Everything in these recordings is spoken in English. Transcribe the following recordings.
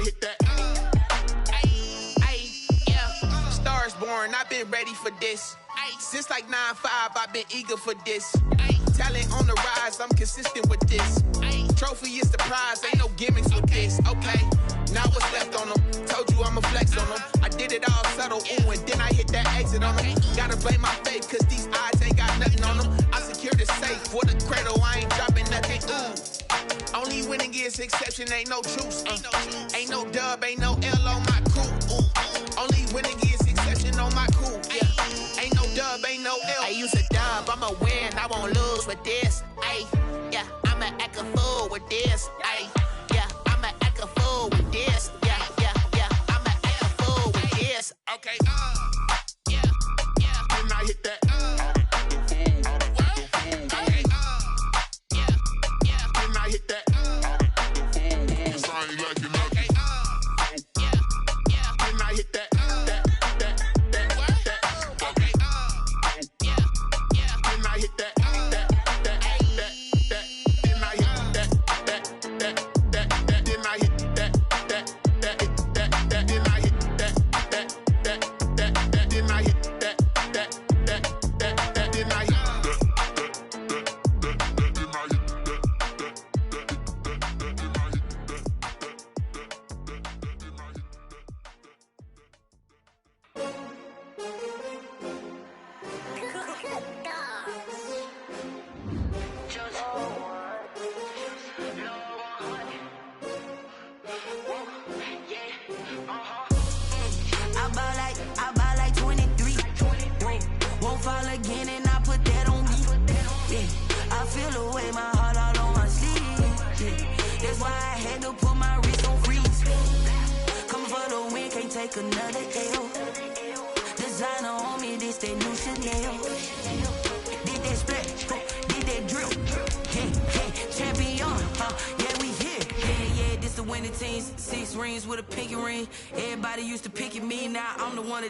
hit that. Yeah. Stars born, I've been ready for this. Since like 9-5, I've been eager for this. Talent on the rise, I'm consistent with this. Trophy is the prize, ain't no gimmicks with this. Okay, now what's left on them? Told you I'ma flex on them. I did it all subtle, ooh, and then I hit that exit on them. Gotta blame my faith, cause these eyes ain't got nothing on them. I secured the safe for the cradle, I ain't dropping nothing, ooh. Only winning is exception, ain't no truce. Ain't no dub, ain't no L on my crew. Ooh. Only winning is exception on my crew. Yeah. Ain't no dub, ain't no L. I use a dub, I'ma win, I won't lose with this. Ay, yeah, I'ma act a fool with this. Ay, yeah, I'ma act a fool with this. Yeah, I'ma act a fool with this. Okay, yeah, then I hit that. Okay, yeah, then I hit that. Cause I ain't like it. Okay, yeah, then I hit that.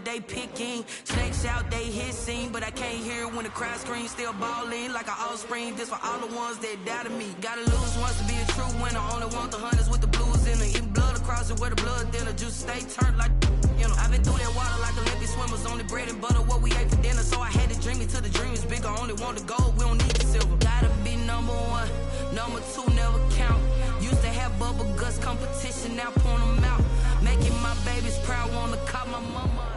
They picking snakes out, they hissing, but I can't hear when the crowd screams. Still balling like an offspring. This for all the ones that doubted me. Gotta lose once to be a true winner. Only want the hunters with the blues in it. Even blood across it where the blood thinner. Juice stay turned like I've been through that water like Olympic swimmers. Only bread and butter what we ate for dinner. So I had to dream it till the dream is bigger. Only want the gold, we don't need the silver. Gotta be number one, number two never count. Used to have bubble guts competition, now point them out. Making my babies proud, wanna call my mama.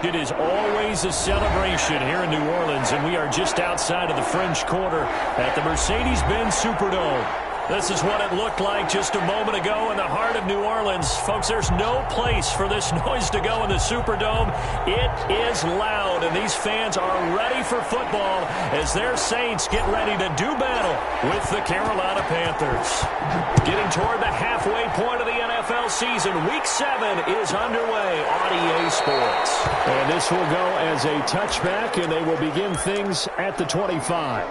It is always a celebration here in New Orleans, and we are just outside of the French Quarter at the Mercedes-Benz Superdome. This is what it looked like just a moment ago in the heart of New Orleans. Folks, there's no place for this noise to go in the Superdome. It is loud, and these fans are ready for football as their Saints get ready to do battle with the Carolina Panthers. Getting toward the halfway point of the NFL season, Week 7 is underway on EA Sports. And this will go as a touchback, and they will begin things at the 25.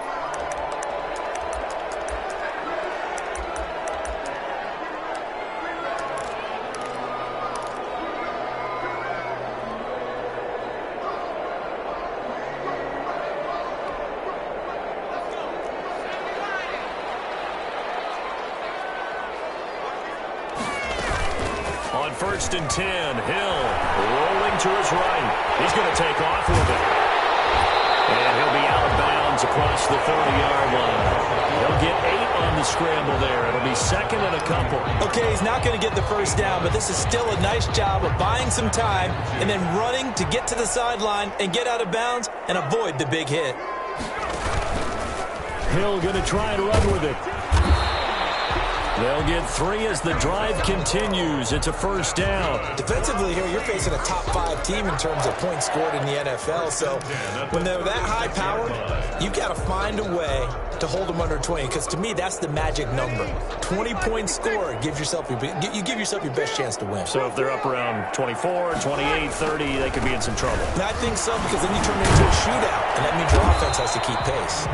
First and 10, Hill rolling to his right. He's going to take off with it. And he'll be out of bounds across the 30-yard line. He'll get 8 on the scramble there. It'll be second and a couple. Okay, he's not going to get the first down, but this is still a nice job of buying some time and then running to get to the sideline and get out of bounds and avoid the big hit. Hill going to try and run with it. They'll get 3 as the drive continues. It's a first down. Defensively here, you're facing a top 5 team in terms of points scored in the NFL. So when they're that high powered, you got to find a way to hold them under 20. Because to me, that's the magic number. 20 points scored, you give yourself your best chance to win. So if they're up around 24, 28, 30, they could be in some trouble. I think so, because then you turn it into a shootout, and that means your offense has to keep pace.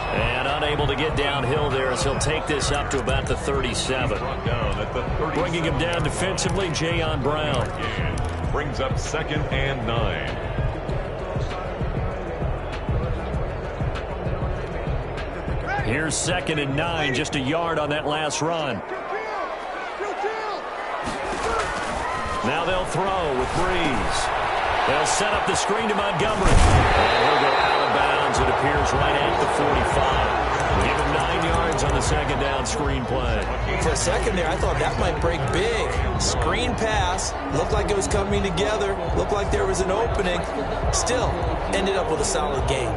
And unable to get downhill there as he'll take this up to about the 37. Bringing him down defensively, Jayon Brown. Brings up 2nd and 9. Here's 2nd and 9, just a yard on that last run. Now they'll throw with Breeze. They'll set up the screen to Montgomery. And he'll go out of bounds, it appears, right at the 45. Give him 9 yards on the 2nd down screen play. For a second there, I thought that might break big. Screen pass. Looked like it was coming together. Looked like there was an opening. Still, ended up with a solid game.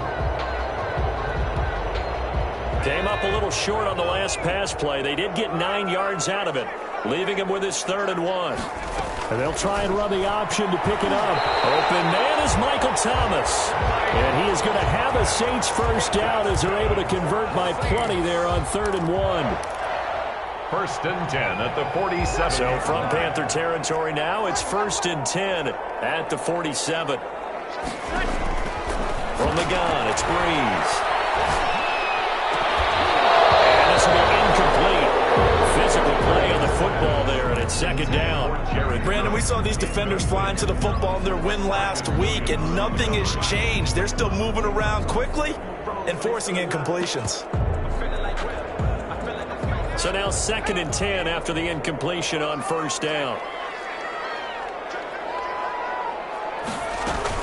Came up a little short on the last pass play. They did get 9 yards out of it, leaving him with his 3rd and 1. And they'll try and run the option to pick it up. Open man is Michael Thomas. And he is going to have a Saints first down as they're able to convert by plenty there on 3rd and 1. 1st and 10 at the 47. So from Panther territory now, it's 1st and 10 at the 47. From the gun, it's Breeze. And this will go incomplete. Physical play on the football there, and it's 2nd down. Brandon, we saw these defenders flying to the football in their win last week, and nothing has changed. They're still moving around quickly and forcing incompletions. So now 2nd and 10 after the incompletion on 1st down.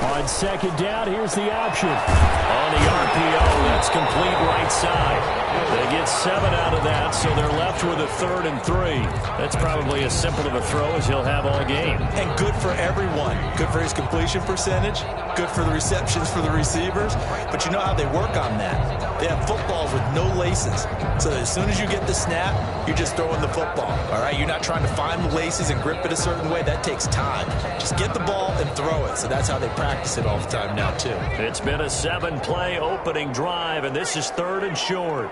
On 2nd down, here's the option. On the RPO, that's complete right side. They get 7 out of that, so they're left with a 3rd and 3. That's probably as simple of a throw as he'll have all game. And good for everyone. Good for his completion percentage. Good for the receptions for the receivers. But you know how they work on that. They have footballs with no laces. So as soon as you get the snap, you're just throwing the football. All right? You're not trying to find the laces and grip it a certain way. That takes time. Just get the ball and throw it. So that's how they practice it all the time now, too. It's been a 7-play opening drive, and this is 3rd and short.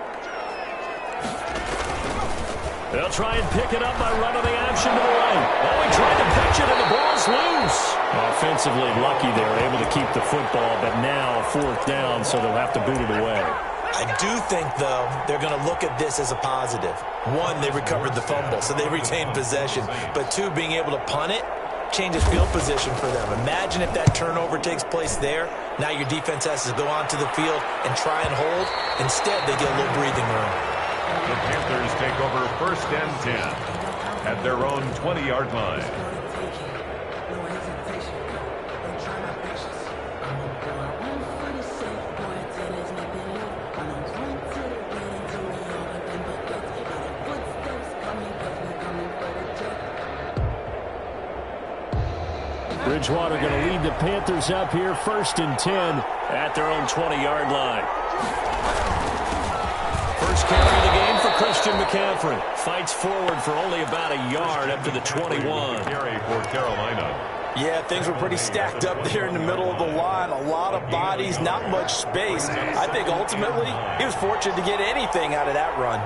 They'll try and pick it up by running the option to the right. Oh, he tried to pitch it, and the ball's loose. Offensively lucky they were able to keep the football, but now 4th down, so they'll have to boot it away. I do think, though, they're going to look at this as a positive. 1, they recovered the fumble, so they retained possession. But 2, being able to punt it changes field position for them. Imagine if that turnover takes place there. Now your defense has to go onto the field and try and hold. Instead, they get a little breathing room. The Panthers take over 1st and 10 at their own 20-yard line. Bridgewater going to lead the Panthers up here, 1st and 10 at their own 20-yard line. First carry of the game for Christian McCaffrey. Fights forward for only about a yard up to the 21. Carry for Carolina. Yeah, things were pretty stacked up there in the middle of the line. A lot of bodies, not much space. I think ultimately he was fortunate to get anything out of that run.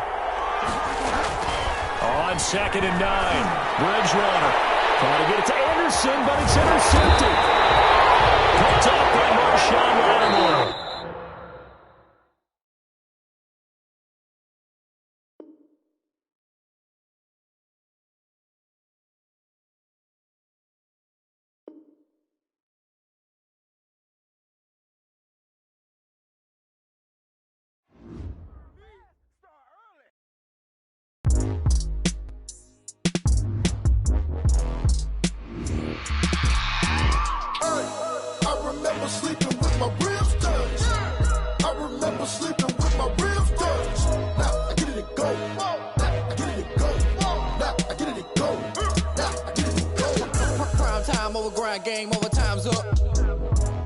On 2nd and 9, Bridgewater trying to get it to Anderson, but it's intercepted. Picked up by Marshawn Lattimore. Sleeping with my ribs touched. I remember sleeping with my ribs touched. Now I get it to go. Now I get it to go. Now I get it to go. Now I get it to go. Prime time over grind game, overtime's up.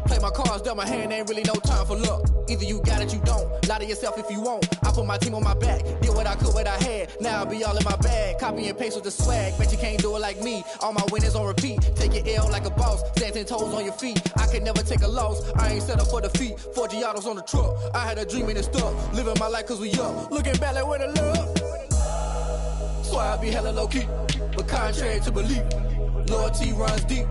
Play my cards, dealt my hand, ain't really no time for luck. Either you got it, you don't. Lie to yourself if you won't. I put my team on my back. Did what I could, what I had. Now I'll be all in my bag. Copy and paste with the swag. Bet you can't do it like me. All my winners on repeat. Take your L like a boss. Stand 10 toes on your feet. I could never take a loss. I ain't set up for defeat. 4 Giottos on the truck. I had a dream and it stuck. Living my life cause we up. Looking back like where the love. So I be hella low key. But contrary to belief, loyalty runs deep.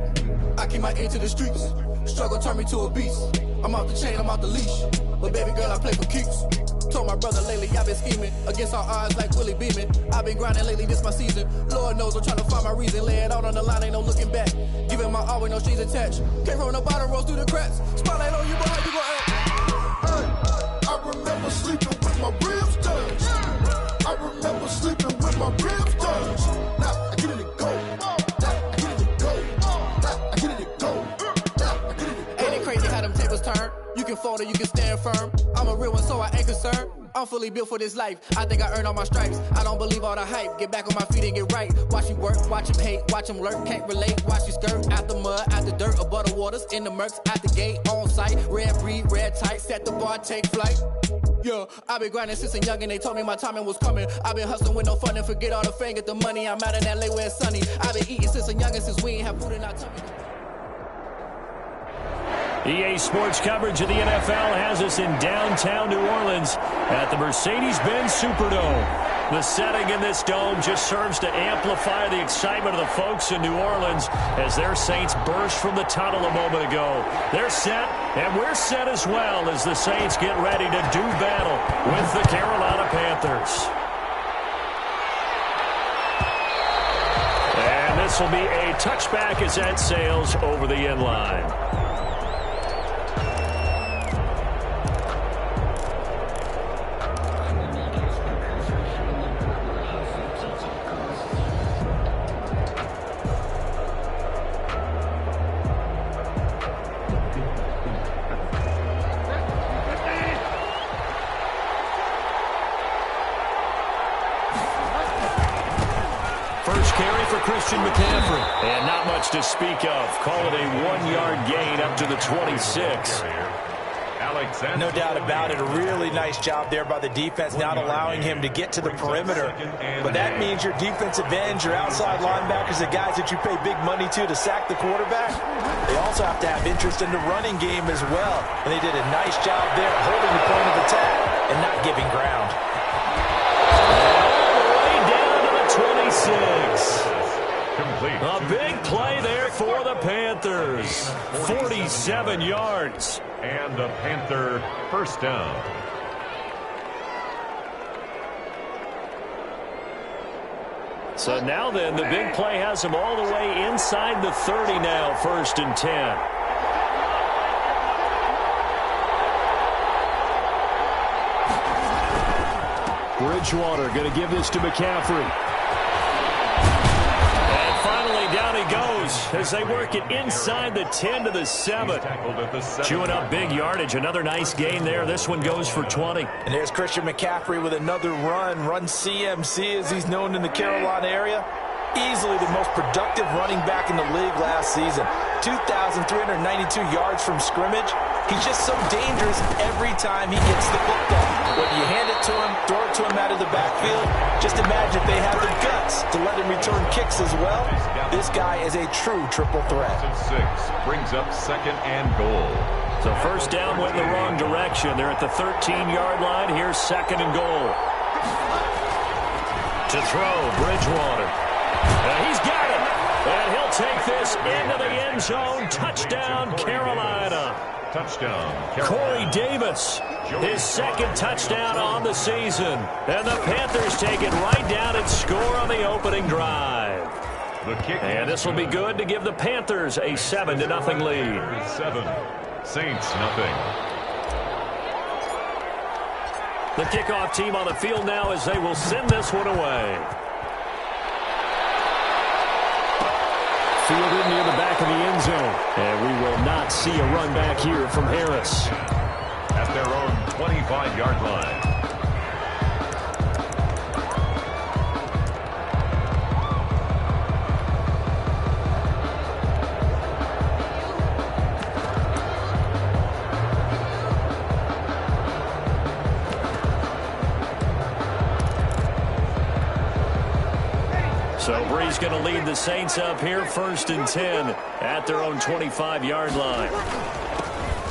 I keep my ear to the streets. Struggle turned me to a beast. I'm off the chain, I'm off the leash. But baby girl, I play for keeps. Told my brother lately, I've been scheming. Against all odds like Willie Beeman. I've been grinding lately, this my season. Lord knows I'm trying to find my reason. Lay it out on the line, ain't no looking back. Giving my all with no strings attached. Came from the bottom, rose through the cracks. Spotlight on you, boy, how you gon' act? I remember sleeping with my ribs touched. older, you can stand firm. I'm a real one, so I ain't concerned. I'm fully built for this life. I think I earned all my stripes. I don't believe all the hype. Get back on my feet and get right. Watch you work, watch him hate, watch him lurk. Can't relate, watch you skirt. Out the mud, out the dirt, above the waters, in the murks, out the gate, on site. Red breed, red tight, set the bar, take flight. Yeah, I've been grinding since a youngin'. They told me my timing was coming. I've been hustling with no fun and forget all the fame, get the money. I'm out in LA where it's sunny. I've been eating since a youngin', since we ain't have food in our tummy. EA Sports coverage of the NFL has us in downtown New Orleans at the Mercedes-Benz Superdome. The setting in this dome just serves to amplify the excitement of the folks in New Orleans as their Saints burst from the tunnel a moment ago. They're set, and we're set as well as the Saints get ready to do battle with the Carolina Panthers. And this will be a touchback as that sails over the end line. McCaffrey. And not much to speak of. Call it a 1-yard gain up to the 26. No doubt about it. A really nice job there by the defense, not allowing him to get to the perimeter. But that means your defensive ends, your outside linebackers, the guys that you pay big money to sack the quarterback, they also have to have interest in the running game as well. And they did a nice job there holding the point of attack and not giving ground. All the way down to the 26. Complete. A big play there for the Panthers. 47 yards. And the Panther first down. So now then, the big play has them all the way inside the 30 now, 1st and 10. Bridgewater going to give this to McCaffrey. Down he goes as they work it inside the 10 to the 7. Chewing up big yardage. Another nice gain there. This one goes for 20. And there's Christian McCaffrey with another run CMC as he's known in the Carolina area. Easily the most productive running back in the league last season. 2,392 yards from scrimmage. He's just so dangerous every time he gets the football. Whether you hand it to him, throw it to him out of the backfield, just imagine if they have the guts to let him return kicks as well. This guy is a true triple threat. 6 brings up 2nd and goal. So first down went in the wrong direction. They're at the 13-yard line. Here's 2nd and goal. To throw, Bridgewater. He's got it. And he'll take this into the end zone. Touchdown, Carolina. Touchdown, Carolina. Corey Davis, his 2nd touchdown on the season. And the Panthers take it right down and score on the opening drive. The kick, and this will be good to give the Panthers a 7-0 lead. 7, Saints nothing. The kickoff team on the field now as they will send this one away. Fielded near the back of the end zone. And we will not see a run back here from Harris. At their own 25-yard line. So Bree's going to lead the Saints up here, 1st and 10 at their own 25-yard line.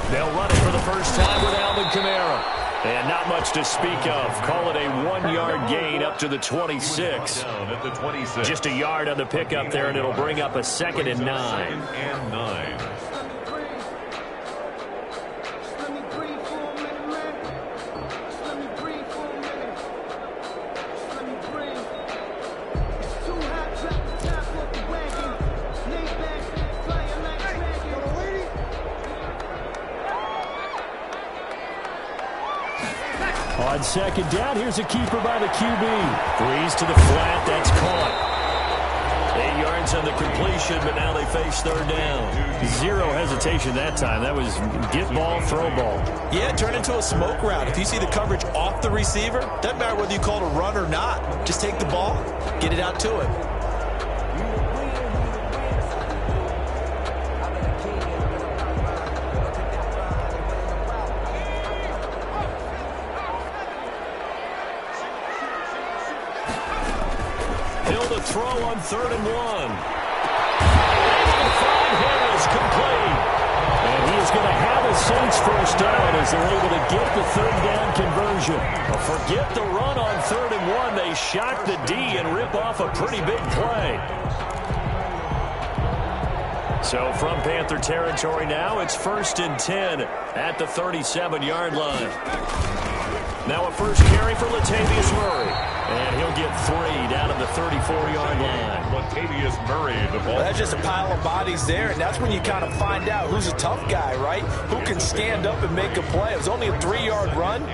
They'll run it for the first time with Alvin Kamara. And not much to speak of. Call it a 1-yard gain up to the 26. Down at the 26. Just a yard on the pickup there, and it'll bring up a 2nd and 9. 2nd and 9. On 2nd down, here's a keeper by the QB. Breeze to the flat, that's caught. 8 yards yards on the completion, but now they face third down. Zero hesitation that time. That was get ball, throw ball. Yeah, turn into a smoke route. If you see the coverage off the receiver, doesn't matter whether you call it a run or not. Just take the ball, get it out to him. Throw on 3rd and 1. Able to find Harris, complete. And he's going to have a Saints first down as they're able to get the third down conversion. Forget the run on 3rd and 1. They shock the D and rip off a pretty big play. So from Panther territory now, it's 1st and 10 at the 37-yard line. Now a first carry for Latavius Murray. And he'll get 3 down at the 34-yard line. Latavius Murray, the ball. Well, that's just a pile of bodies there, and that's when you kind of find out who's a tough guy, right? Who can stand up and make a play. It was only a 3-yard run,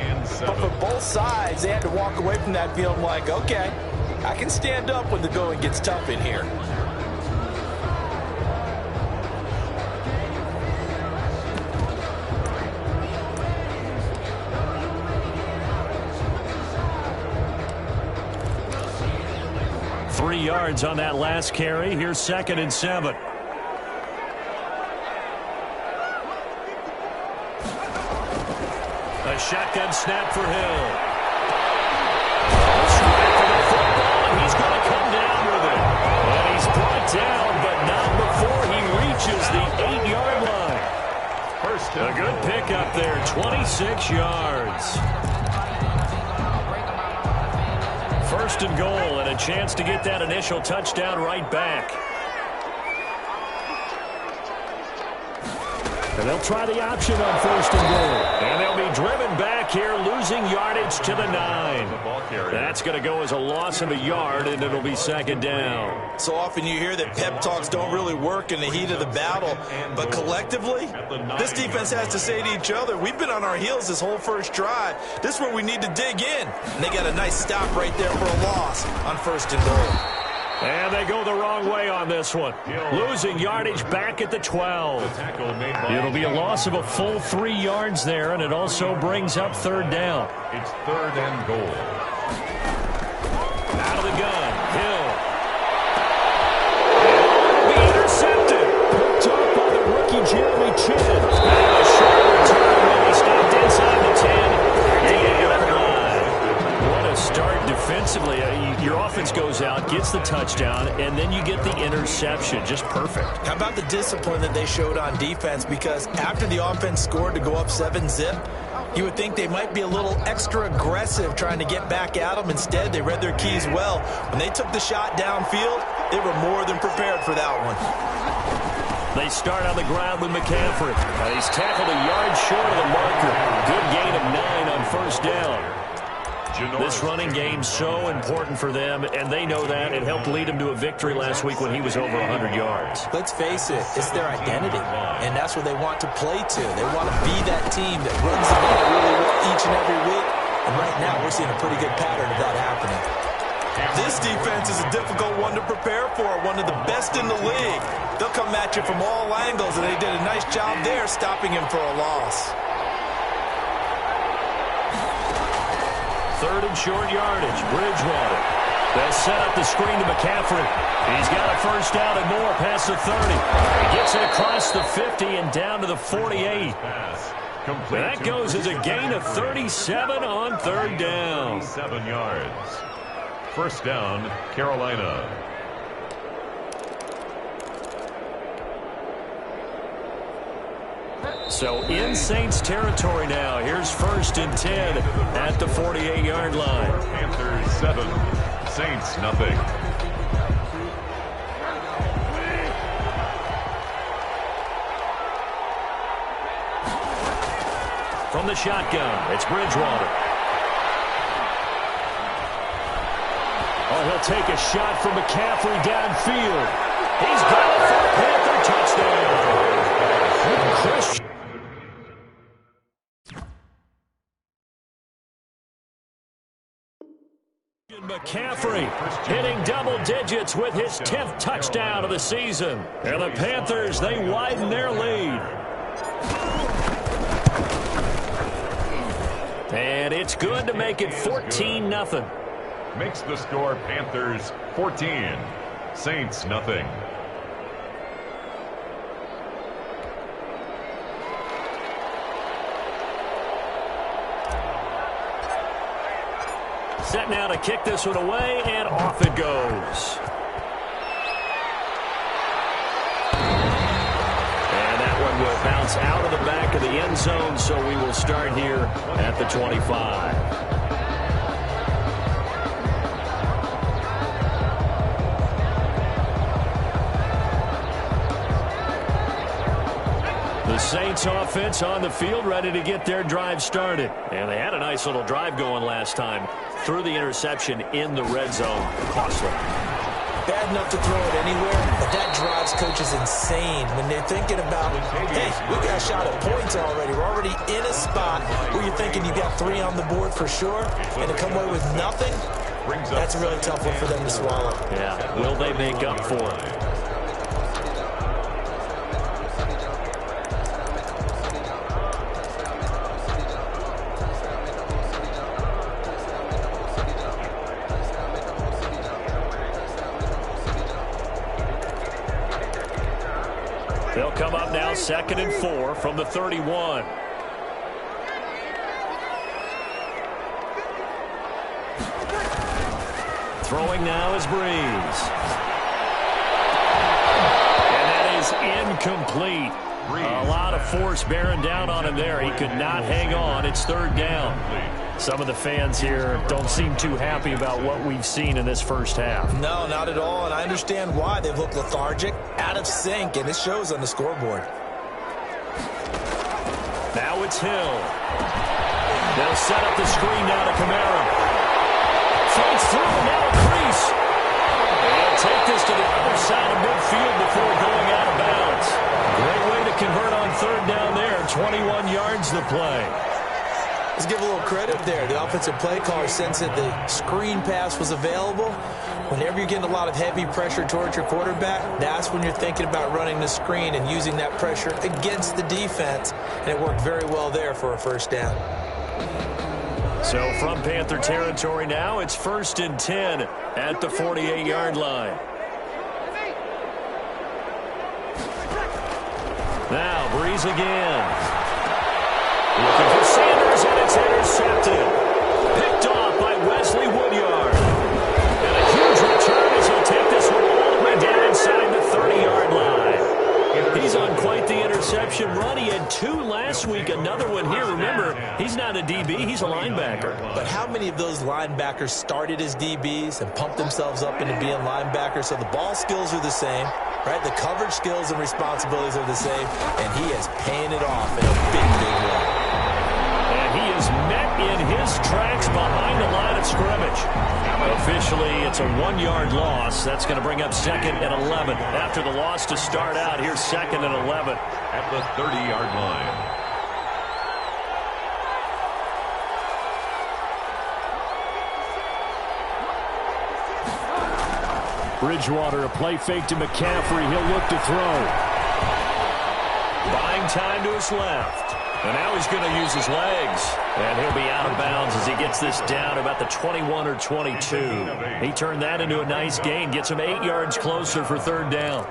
but for both sides, they had to walk away from that feeling like, okay, I can stand up when the going gets tough in here. Yards on that last carry. Here's 2nd and 7. A shotgun snap for Hill. Strike for the football, and he's going to come down with it. And he's brought down, but not before he reaches the 8-yard line. A good pickup there, 26 yards. 1st and goal, and a chance to get that initial touchdown right back. And they'll try the option on 1st and goal. And they'll be driven back here, losing yardage to the 9. That's going to go as a loss of a yard, and it'll be 2nd down. So often you hear that pep talks don't really work in the heat of the battle, but collectively, this defense has to say to each other, we've been on our heels this whole first drive. This is where we need to dig in. And they got a nice stop right there for a loss on 1st and goal. And they go the wrong way on this one. Losing yardage back at the 12. It'll be a loss of a full 3 yards there, and it also brings up 3rd down. It's 3rd and goal. Out of the gun, Hill. Be intercepted. Picked up by the rookie Jeremy Chin. And a short return when he stopped inside the 10. What a start defensively. Your offense goes out, gets the touchdown, and then you get the interception. Just perfect. How about the discipline that they showed on defense? Because after the offense scored to go up 7-zip, you would think they might be a little extra aggressive trying to get back at them. Instead, they read their keys well. When they took the shot downfield, they were more than prepared for that one. They start on the ground with McCaffrey. He's tackled a yard short of the marker. Good gain of 9 on 1st down. This running game so important for them, and they know that. It helped lead them to a victory last week when he was over 100 yards. Let's face it, it's their identity, and that's what they want to play to. They want to be that team that runs the ball really well each and every week, and right now we're seeing a pretty good pattern of that happening. This defense is a difficult one to prepare for, one of the best in the league. They'll come at you from all angles, and they did a nice job there stopping him for a loss. 3rd and short yardage. Bridgewater. They'll set up the screen to McCaffrey. He's got a first down and more past the 30. He gets it across the 50 and down to the 48. That goes as a gain of 37 on 3rd down. 7 yards. 1st down, Carolina. So in Saints territory now. Here's 1st and 10 at the 48-yard line. Panthers 7, Saints nothing. From the shotgun, it's Bridgewater. Oh, he'll take a shot from McCaffrey downfield. He's got it for a Panther touchdown. Christian McCaffrey hitting double digits with his 10th touchdown of the season. And the Panthers, they widen their lead. And it's good to make it 14-0. Makes the score Panthers 14, Saints nothing. Set now to kick this one away, and off it goes. And that one will bounce out of the back of the end zone, so we will start here at the 25. The Saints offense on the field, ready to get their drive started. And they had a nice little drive going last time. Threw the interception in the red zone. Costly. Bad enough to throw it anywhere, but that drives coaches insane when they're thinking about, hey, we got a shot at points already. We're already in a spot where you're thinking you got 3 on the board for sure, and to come away with nothing, that's a really tough one for them to swallow. Yeah, will they make up for it? They'll come up now 2nd and 4 from the 31. Throwing now is Breeze. And that is incomplete. A lot of force bearing down on him there. He could not hang on. It's 3rd down. Some of the fans here don't seem too happy about what we've seen in this first half. No, not at all, and I understand why. They've looked lethargic, out of sync, and it shows on the scoreboard. Now it's Hill. They'll set up the screen now to Kamara. Fights through, now a crease. They'll take this to the other side of midfield before going out of bounds. Great way to convert on 3rd down there. 21 yards to play. Let's give a little credit there. The offensive play caller sensed that the screen pass was available. Whenever you're getting a lot of heavy pressure towards your quarterback, that's when you're thinking about running the screen and using that pressure against the defense. And it worked very well there for a 1st down. So from Panther territory now, it's 1st and 10 at the 48-yard line. Now Breeze again. Looking for Sanders, and it's intercepted. Picked off by Wesley Woodyard. And a huge return as he'll take this one all the way down inside the 30-yard line. He's on quite the interception run. He had 2 last week, another one here. Remember, he's not a DB, he's a linebacker. But how many of those linebackers started as DBs and pumped themselves up into being linebackers? So the ball skills are the same, right? The coverage skills and responsibilities are the same, and he is paying it off in a big, big way. He is met in his tracks behind the line of scrimmage. Officially, it's a 1-yard loss. That's going to bring up 2nd and 11. After the loss to start out, here's 2nd and 11. At the 30-yard line. Bridgewater, a play fake to McCaffrey. He'll look to throw. Buying time to his left. And now he's going to use his legs. And he'll be out of bounds as he gets this down about the 21 or 22. He turned that into a nice gain. Gets him 8 yards closer for 3rd down.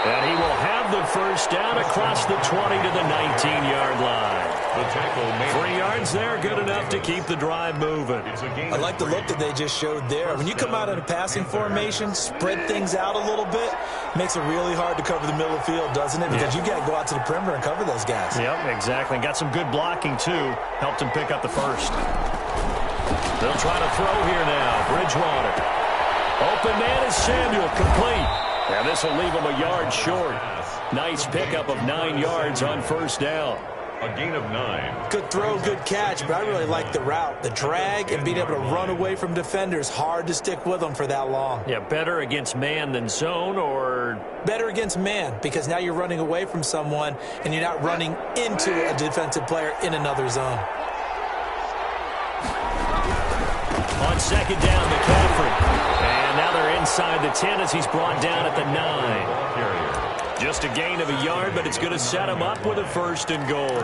And he will have the 1st down across the 20 to the 19-yard line. The tackle made 3 yards there, good enough to keep the drive moving. I like the look that they just showed there. When you come out in a passing formation, spread things out a little bit, makes it really hard to cover the middle of the field, doesn't it? Because you got to go out to the perimeter and cover those guys. Yep, exactly. Got some good blocking, too. Helped him pick up the 1st. They'll try to throw here now. Bridgewater. Open man is Samuel, complete. And this will leave him a yard short. Nice pickup of 9 yards on 1st down. A gain of 9. Good throw, good catch, but I really like the route. The drag and being able to run away from defenders, hard to stick with them for that long. Yeah, better against man than zone, or? Better against man, because now you're running away from someone and you're not running into a defensive player in another zone. On second down, McCaffrey. And now they're inside the 10 as he's brought down at the 9. Just a gain of a yard, but it's going to set him up with a 1st and goal.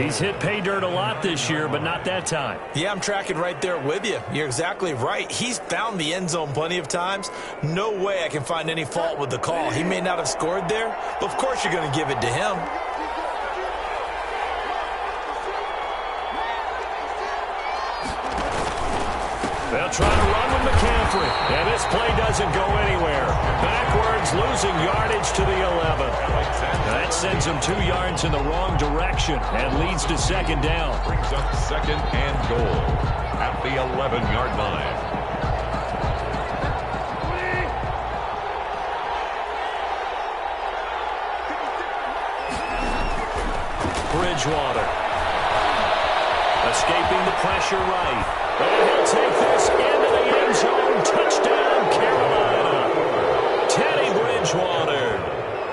He's hit pay dirt a lot this year, but not that time. Yeah, I'm tracking right there with you. You're exactly right. He's found the end zone plenty of times. No way I can find any fault with the call. He may not have scored there, but of course you're going to give it to him. They'll try to run with McCaffrey, and this play doesn't go anywhere. Backwards, losing yardage to the 11. That sends him 2 yards in the wrong direction and leads to second down. Brings up 2nd and goal at the 11-yard line. Bridgewater. Escaping the pressure right. And he'll take this into the end zone. Touchdown, Carolina. Teddy Bridgewater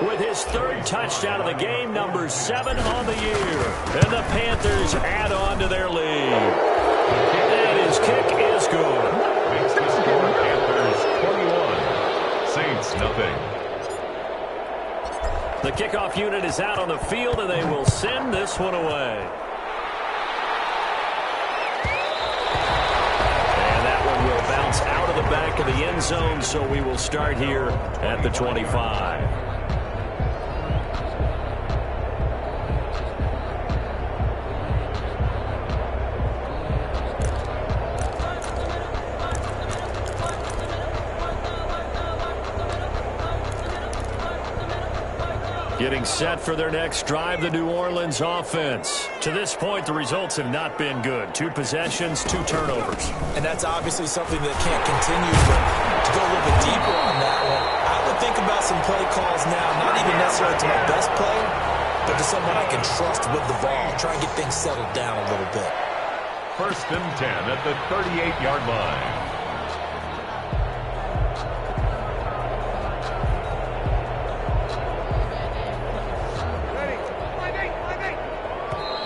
with his 3rd touchdown of the game, number 7 on the year. And the Panthers add on to their lead. And his kick is good. Makes the score Panthers 21, Saints nothing. The kickoff unit is out on the field, and they will send this one away. Will bounce out of the back of the end zone, so we will start here at the 25. Getting set for their next drive, the New Orleans offense. To this point, the results have not been good. 2 possessions, 2 turnovers. And that's obviously something that can't continue. But to go a little bit deeper on that one, I would think about some play calls now, not even necessarily to my best player, but to someone I can trust with the ball. Try and get things settled down a little bit. 1st and 10 at the 38-yard line.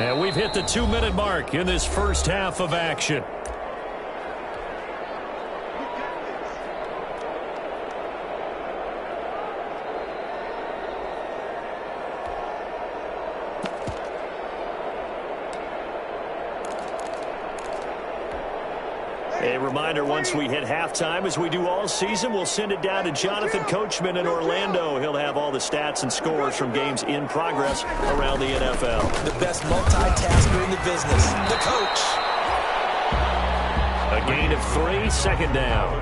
And we've hit the 2-minute mark in this first half of action. A reminder, once we hit halftime, as we do all season, we'll send it down to Jonathan Coachman in Orlando. He'll have all the stats and scores from games in progress around the NFL. The best multitasker in the business, the coach. A gain of 3, second down.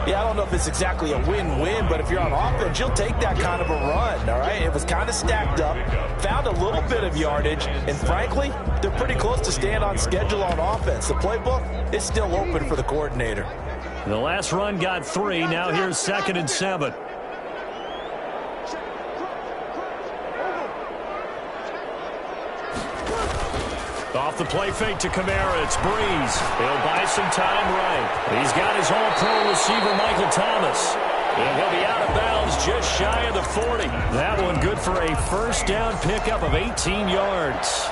Yeah, I don't know if it's exactly a win-win, but if you're on offense, you'll take that kind of a run, all right? It was kind of stacked up, found a little bit of yardage, and frankly, they're pretty close to staying on schedule on offense. The playbook is still open for the coordinator. The last run got 3. Now here's 2nd and 7. Off the play fake to Kamara, it's Breeze. He'll buy some time right. He's got his all-pro receiver, Michael Thomas. And he'll be out of bounds just shy of the 40. That one good for a 1st down pickup of 18 yards.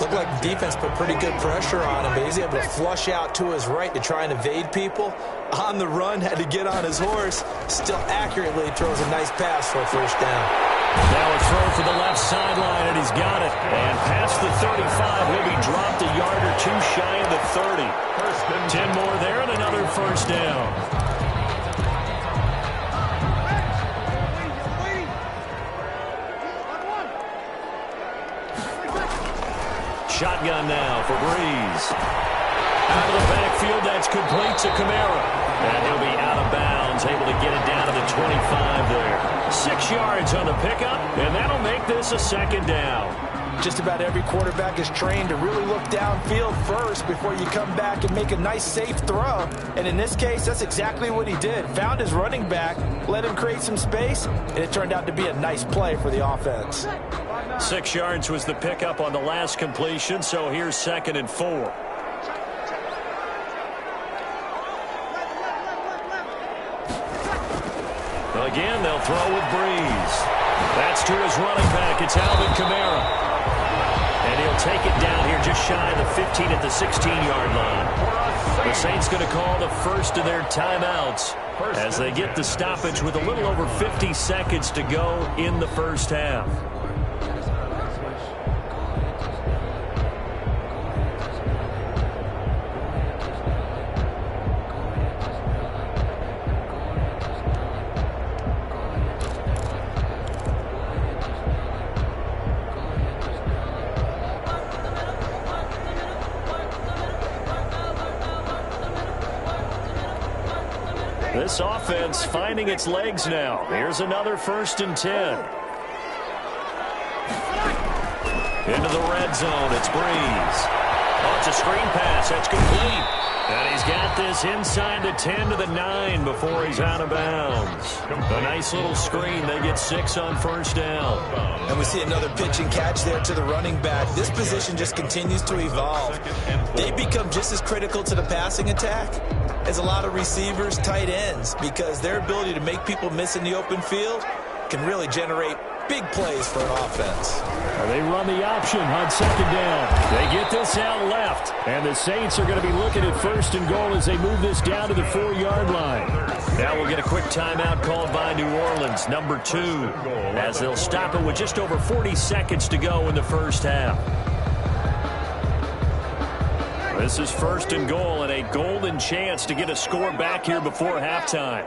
Looked like the defense put pretty good pressure on him, but he's able to flush out to his right to try and evade people. On the run, had to get on his horse. Still accurately throws a nice pass for a 1st down. Now a throw for the left sideline, and he's got it. And past the 35, he'll be dropped a yard or 2 shy of the 30. 10 more there and another 1st down. Shotgun now for Breeze. Out of the backfield, that's complete to Kamara. And he'll be out of bounds, able to get it down to the 25 there. 6 yards on the pickup, and that'll make this a 2nd down. Just about every quarterback is trained to really look downfield first before you come back and make a nice, safe throw. And in this case, that's exactly what he did. Found his running back, let him create some space, and it turned out to be a nice play for the offense. 6 yards was the pickup on the last completion, so here's 2nd and 4. Again, they'll throw with Breeze. That's to his running back. It's Alvin Kamara. And he'll take it down here just shy of the 15 at the 16-yard line. The Saints going to call the first of their timeouts as they get the stoppage with a little over 50 seconds to go in the first half. This offense finding its legs now. Here's another 1st and 10. Into the red zone. It's Breeze. Oh, it's a screen pass. That's complete. And he's got this inside the 10 to the 9 before he's out of bounds. A nice little screen. They get 6 on 1st down. And we see another pitch and catch there to the running back. This position just continues to evolve. They become just as critical to the passing attack as a lot of receivers, tight ends, because their ability to make people miss in the open field can really generate big plays for an offense. They run the option on 2nd down. They get this out left, and the Saints are going to be looking at 1st and goal as they move this down to the 4-yard line. Now we'll get a quick timeout called by New Orleans, number 2, as they'll stop it with just over 40 seconds to go in the first half. This is 1st and goal and a golden chance to get a score back here before halftime.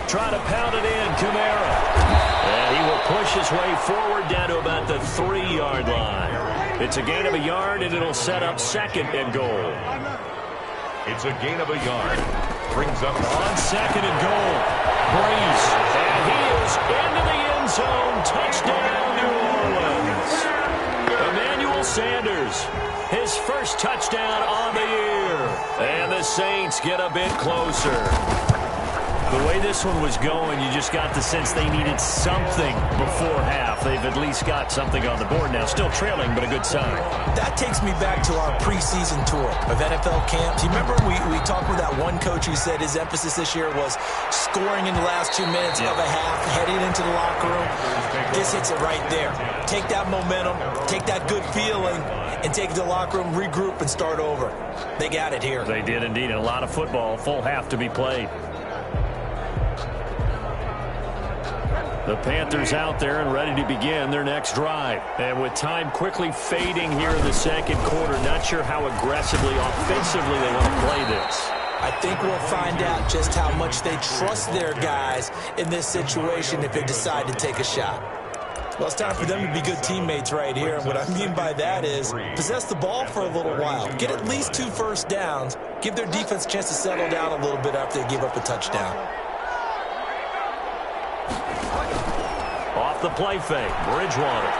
Try to pound it in, Kamara. And he will push his way forward down to about the 3-yard line. It's a gain of a yard, and it'll set up 2nd and goal. It's a gain of a yard. Brings up on 2nd and goal. Breeze. And he is into the end zone. Touchdown, New Orleans. Emmanuel Sanders. His first touchdown on the year. And the Saints get a bit closer. The way this one was going, you just got the sense they needed something before half. They've at least got something on the board now. Still trailing, but a good sign. That takes me back to our preseason tour of NFL camps. You remember we talked with that one coach who said his emphasis this year was scoring in the last 2 minutes of a half, heading into the locker room. This hits it right there. Take that momentum, take that good feeling, and take it to the locker room, regroup, and start over. They got it here. They did indeed. And a lot of football, full half to be played. The Panthers out there and ready to begin their next drive. And with time quickly fading here in the 2nd quarter, not sure how aggressively, offensively they want to play this. I think we'll find out just how much they trust their guys in this situation if they decide to take a shot. Well, it's time for them to be good teammates right here. And what I mean by that is possess the ball for a little while. Get at least 2 first downs. Give their defense a chance to settle down a little bit after they give up a touchdown. Off the play fake, Bridgewater.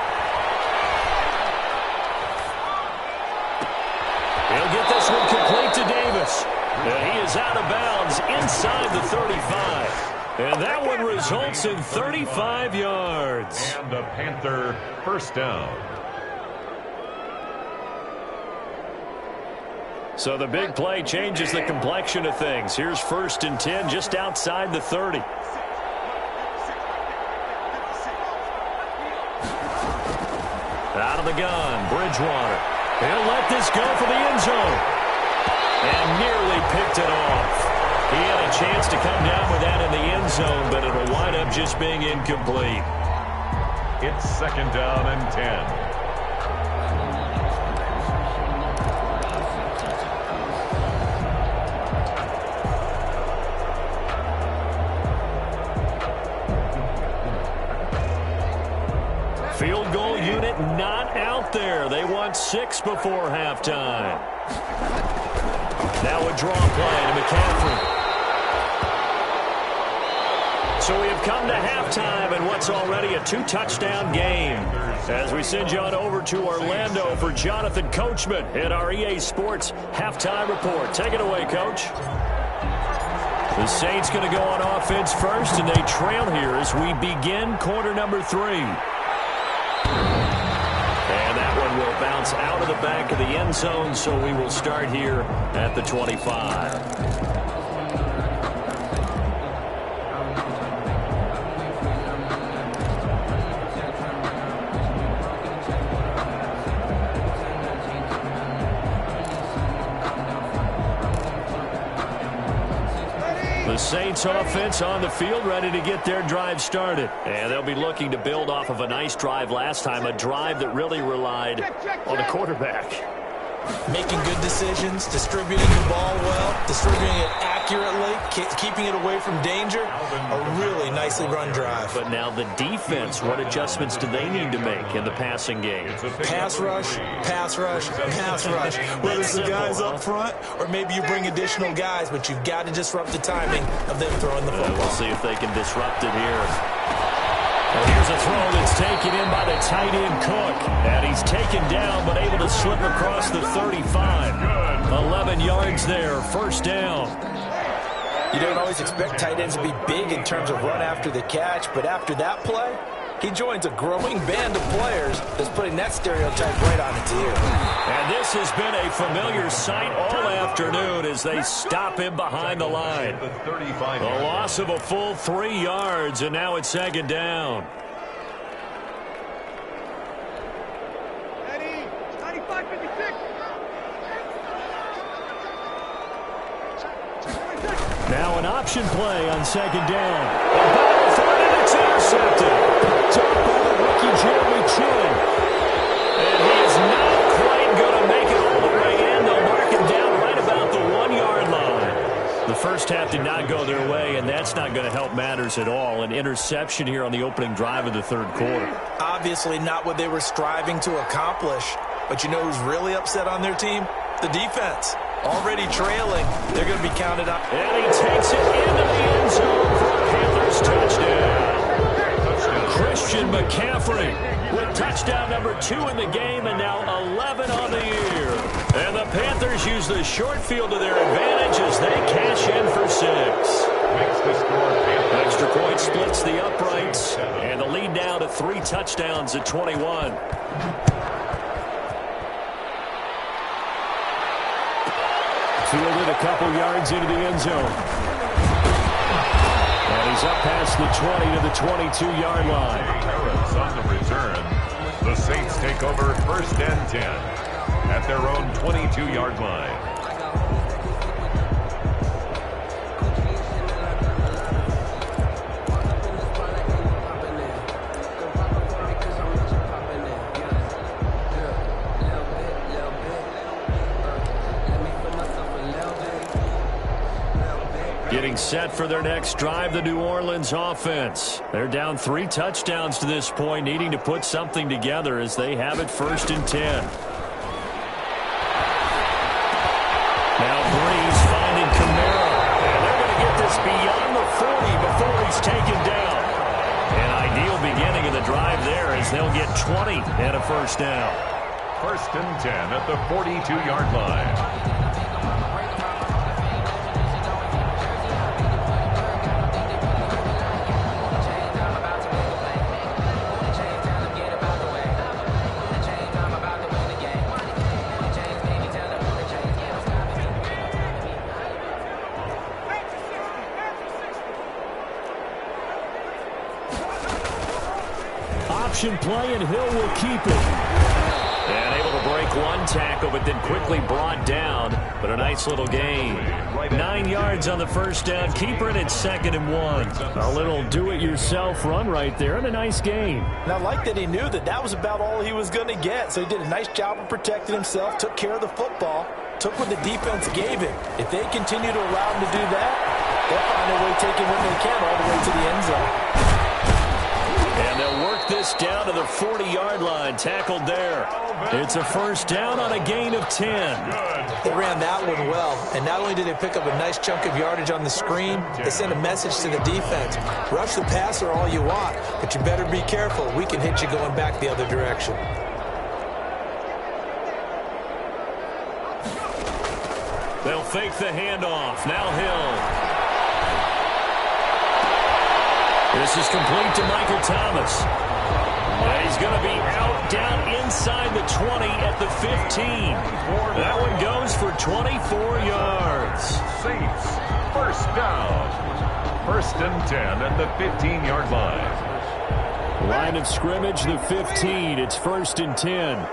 He'll get this one complete to Davis. And he is out of bounds inside the 35. And that one results in 35 yards. And a Panther 1st down. So the big play changes the complexion of things. Here's 1st and 10 just outside the 30. Out of the gun, Bridgewater. He'll let this go for the end zone. And nearly picked it off. He had a chance to come down with that in the end zone, but it'll wind up just being incomplete. It's 2nd down and 10. Field goal unit not out there. They want 6 before halftime. Now a draw play to McCaffrey. So we have come to halftime in what's already a 2-touchdown game. As we send you on over to Orlando for Jonathan Coachman in our EA Sports Halftime Report. Take it away, Coach. The Saints going to go on offense first, and they trail here as we begin quarter number 3. And that one will bounce out of the back of the end zone, so we will start here at the 25. The Saints offense on the field, ready to get their drive started. And they'll be looking to build off of a nice drive last time, a drive that really relied on the quarterback. Making good decisions, distributing the ball well, distributing it accurately, keeping it away from danger. A really nicely run drive. But now the defense, what adjustments do they need to make in the passing game? Pass rush, pass rush, pass rush. Whether it's the guys up front or maybe you bring additional guys, but you've got to disrupt the timing of them throwing the football. We'll see if they can disrupt it here. And here's a throw that's taken in by the tight end Cook. And he's taken down but able to slip across the 35. 11 yards there, first down. You don't always expect tight ends to be big in terms of run after the catch, but after that play, he joins a growing band of players that's putting that stereotype right on its ear. And this has been a familiar sight all afternoon as they stop him behind the line. A loss of a full 3 yards, and now it's second down. Ready, 95-56. Now an option play on second down. A ball for it, and it's intercepted. Top by the rookie Jeremy Chin. And he is not quite going to make it all the way in. They'll mark him down right about the 1-yard line. The first half did not go their way, and that's not going to help matters at all. An interception here on the opening drive of the third quarter. Obviously not what they were striving to accomplish. But you know who's really upset on their team? The defense. Already trailing. They're going to be counted up. And he takes it into the end zone for a Panthers touchdown. Christian McCaffrey with touchdown number 2 in the game, and now 11 on the year. And the Panthers use the short field to their advantage as they cash in for 6. Extra point splits the uprights, and the lead now to 3 touchdowns at 21. Fielded a couple yards into the end zone. And he's up past the 20 to the 22-yard line. Terrence on the return. The Saints take over first and 10 at their own 22-yard line. Getting set for their next drive, the New Orleans offense. They're down 3 touchdowns to this point, needing to put something together as they have it first and 10. Now Breeze finding Kamara. And they're going to get this beyond the 40 before he's taken down. An ideal beginning of the drive there as they'll get 20 and a first down. First and 10 at the 42-yard line. Play, and Hill will keep it. And able to break one tackle, but then quickly brought down. But a nice little gain. 9 yards on the first down. Keeper it at 2nd and 1. A little do-it-yourself run right there, and a nice gain. And I like that he knew that that was about all he was going to get. So he did a nice job of protecting himself, took care of the football, took what the defense gave him. If they continue to allow him to do that, they'll find a way taking what they can all the way to the end zone. And they'll work knock this down to the 40-yard line. Tackled there. It's a first down on a gain of 10. They ran that one well, and not only did they pick up a nice chunk of yardage on the screen, they sent a message to the defense. Rush the passer all you want, but you better be careful. We can hit you going back the other direction. They'll fake the handoff. Now Hill. This is complete to Michael Thomas. And he's going to be out down inside the 20 at the 15. That one goes for 24 yards. Saints, first down. First and 10 at the 15-yard line. Line of scrimmage, the 15. It's first and 10.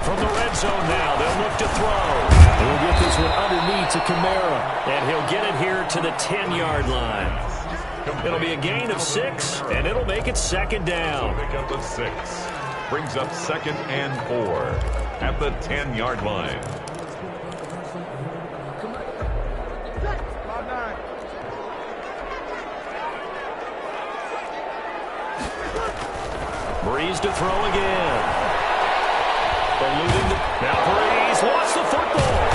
From the red zone now, they'll look to throw. He'll get this one underneath to Kamara, and he'll get it here to the 10-yard line. It'll be a gain of 6, and it'll make it second down. Pick up the 6. Brings up second and 4 at the 10-yard line. Breeze to throw again. Now Breeze lost the football.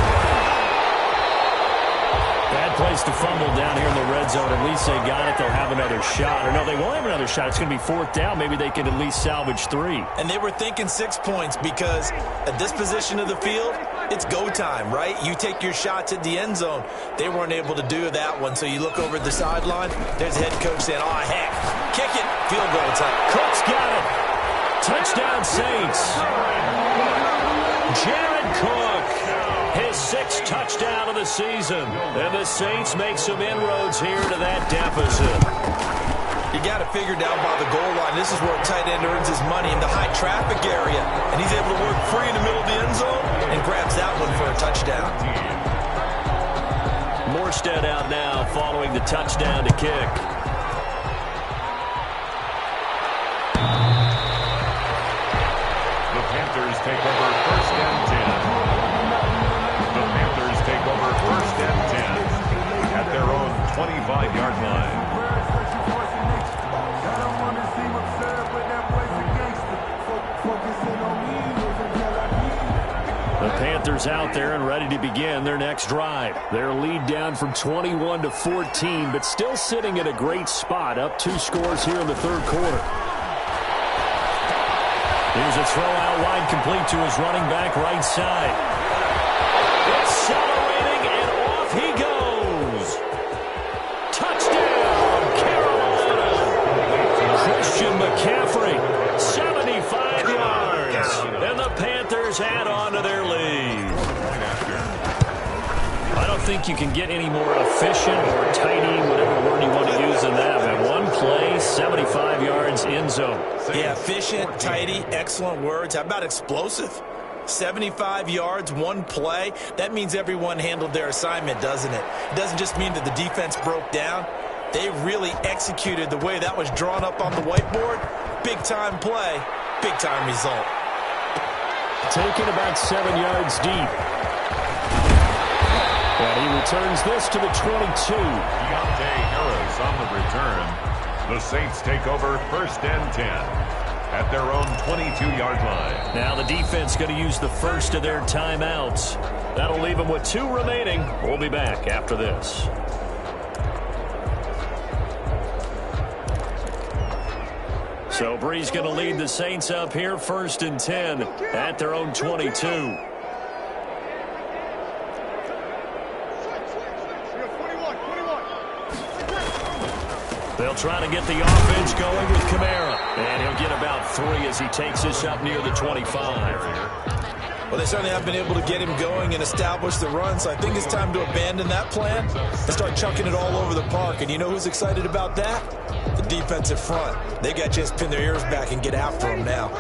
Bad place to fumble down here in the red zone. At least they got it. They'll have another shot. Or no, they won't have another shot. It's going to be fourth down. Maybe they can at least salvage 3. And they were thinking 6 points because at this position of the field, it's go time, right? You take your shots at the end zone. They weren't able to do that one. So you look over at the sideline. There's the head coach saying, oh, heck, kick it. Field goal time. Cook's got it. Touchdown Saints. Jared Cook, his 6th touchdown of the season. And the Saints make some inroads here to that deficit. You got to figure down by the goal line. This is where a tight end earns his money, in the high traffic area. And he's able to work free in the middle of the end zone and grabs that one for a touchdown. Morstead out now following the touchdown to kick. The Panthers take over first and 10. The Panthers take over first and 10 at their own 25-yard line. The Panthers out there and ready to begin their next drive. Their lead down from 21 to 14, but still sitting at a great spot, up 2 scores here in the third quarter. Here's a throw out wide, complete to his running back right side. Accelerating, and off he goes. Touchdown, Carolina. Christian McCaffrey, 75 yards. And the Panthers add on to their lead. I don't think you can get any more efficient or tidy, whatever word you want to use in that. Man, one play, 75 yards, end zone. Yeah, efficient, tidy, excellent words. How about explosive? 75 yards, one play. That means everyone handled their assignment, doesn't it? It doesn't just mean that the defense broke down. They really executed the way that was drawn up on the whiteboard. Big-time play, big-time result. Taken about 7 yards deep. And he returns this to the 22. Deontay Harris on the return. The Saints take over first and 10 at their own 22-yard line. Now the defense going to use the first of their timeouts. That'll leave them with 2 remaining. We'll be back after this. So Breeze going to lead the Saints up here, first and 10 at their own 22. They'll try to get the offense going with Kamara. And he'll get about 3 as he takes this up near the 25. Well, they certainly have been able to get him going and establish the run, so I think it's time to abandon that plan and start chunking it all over the park. And you know who's excited about that? The defensive front. They got to just pin their ears back and get after him now.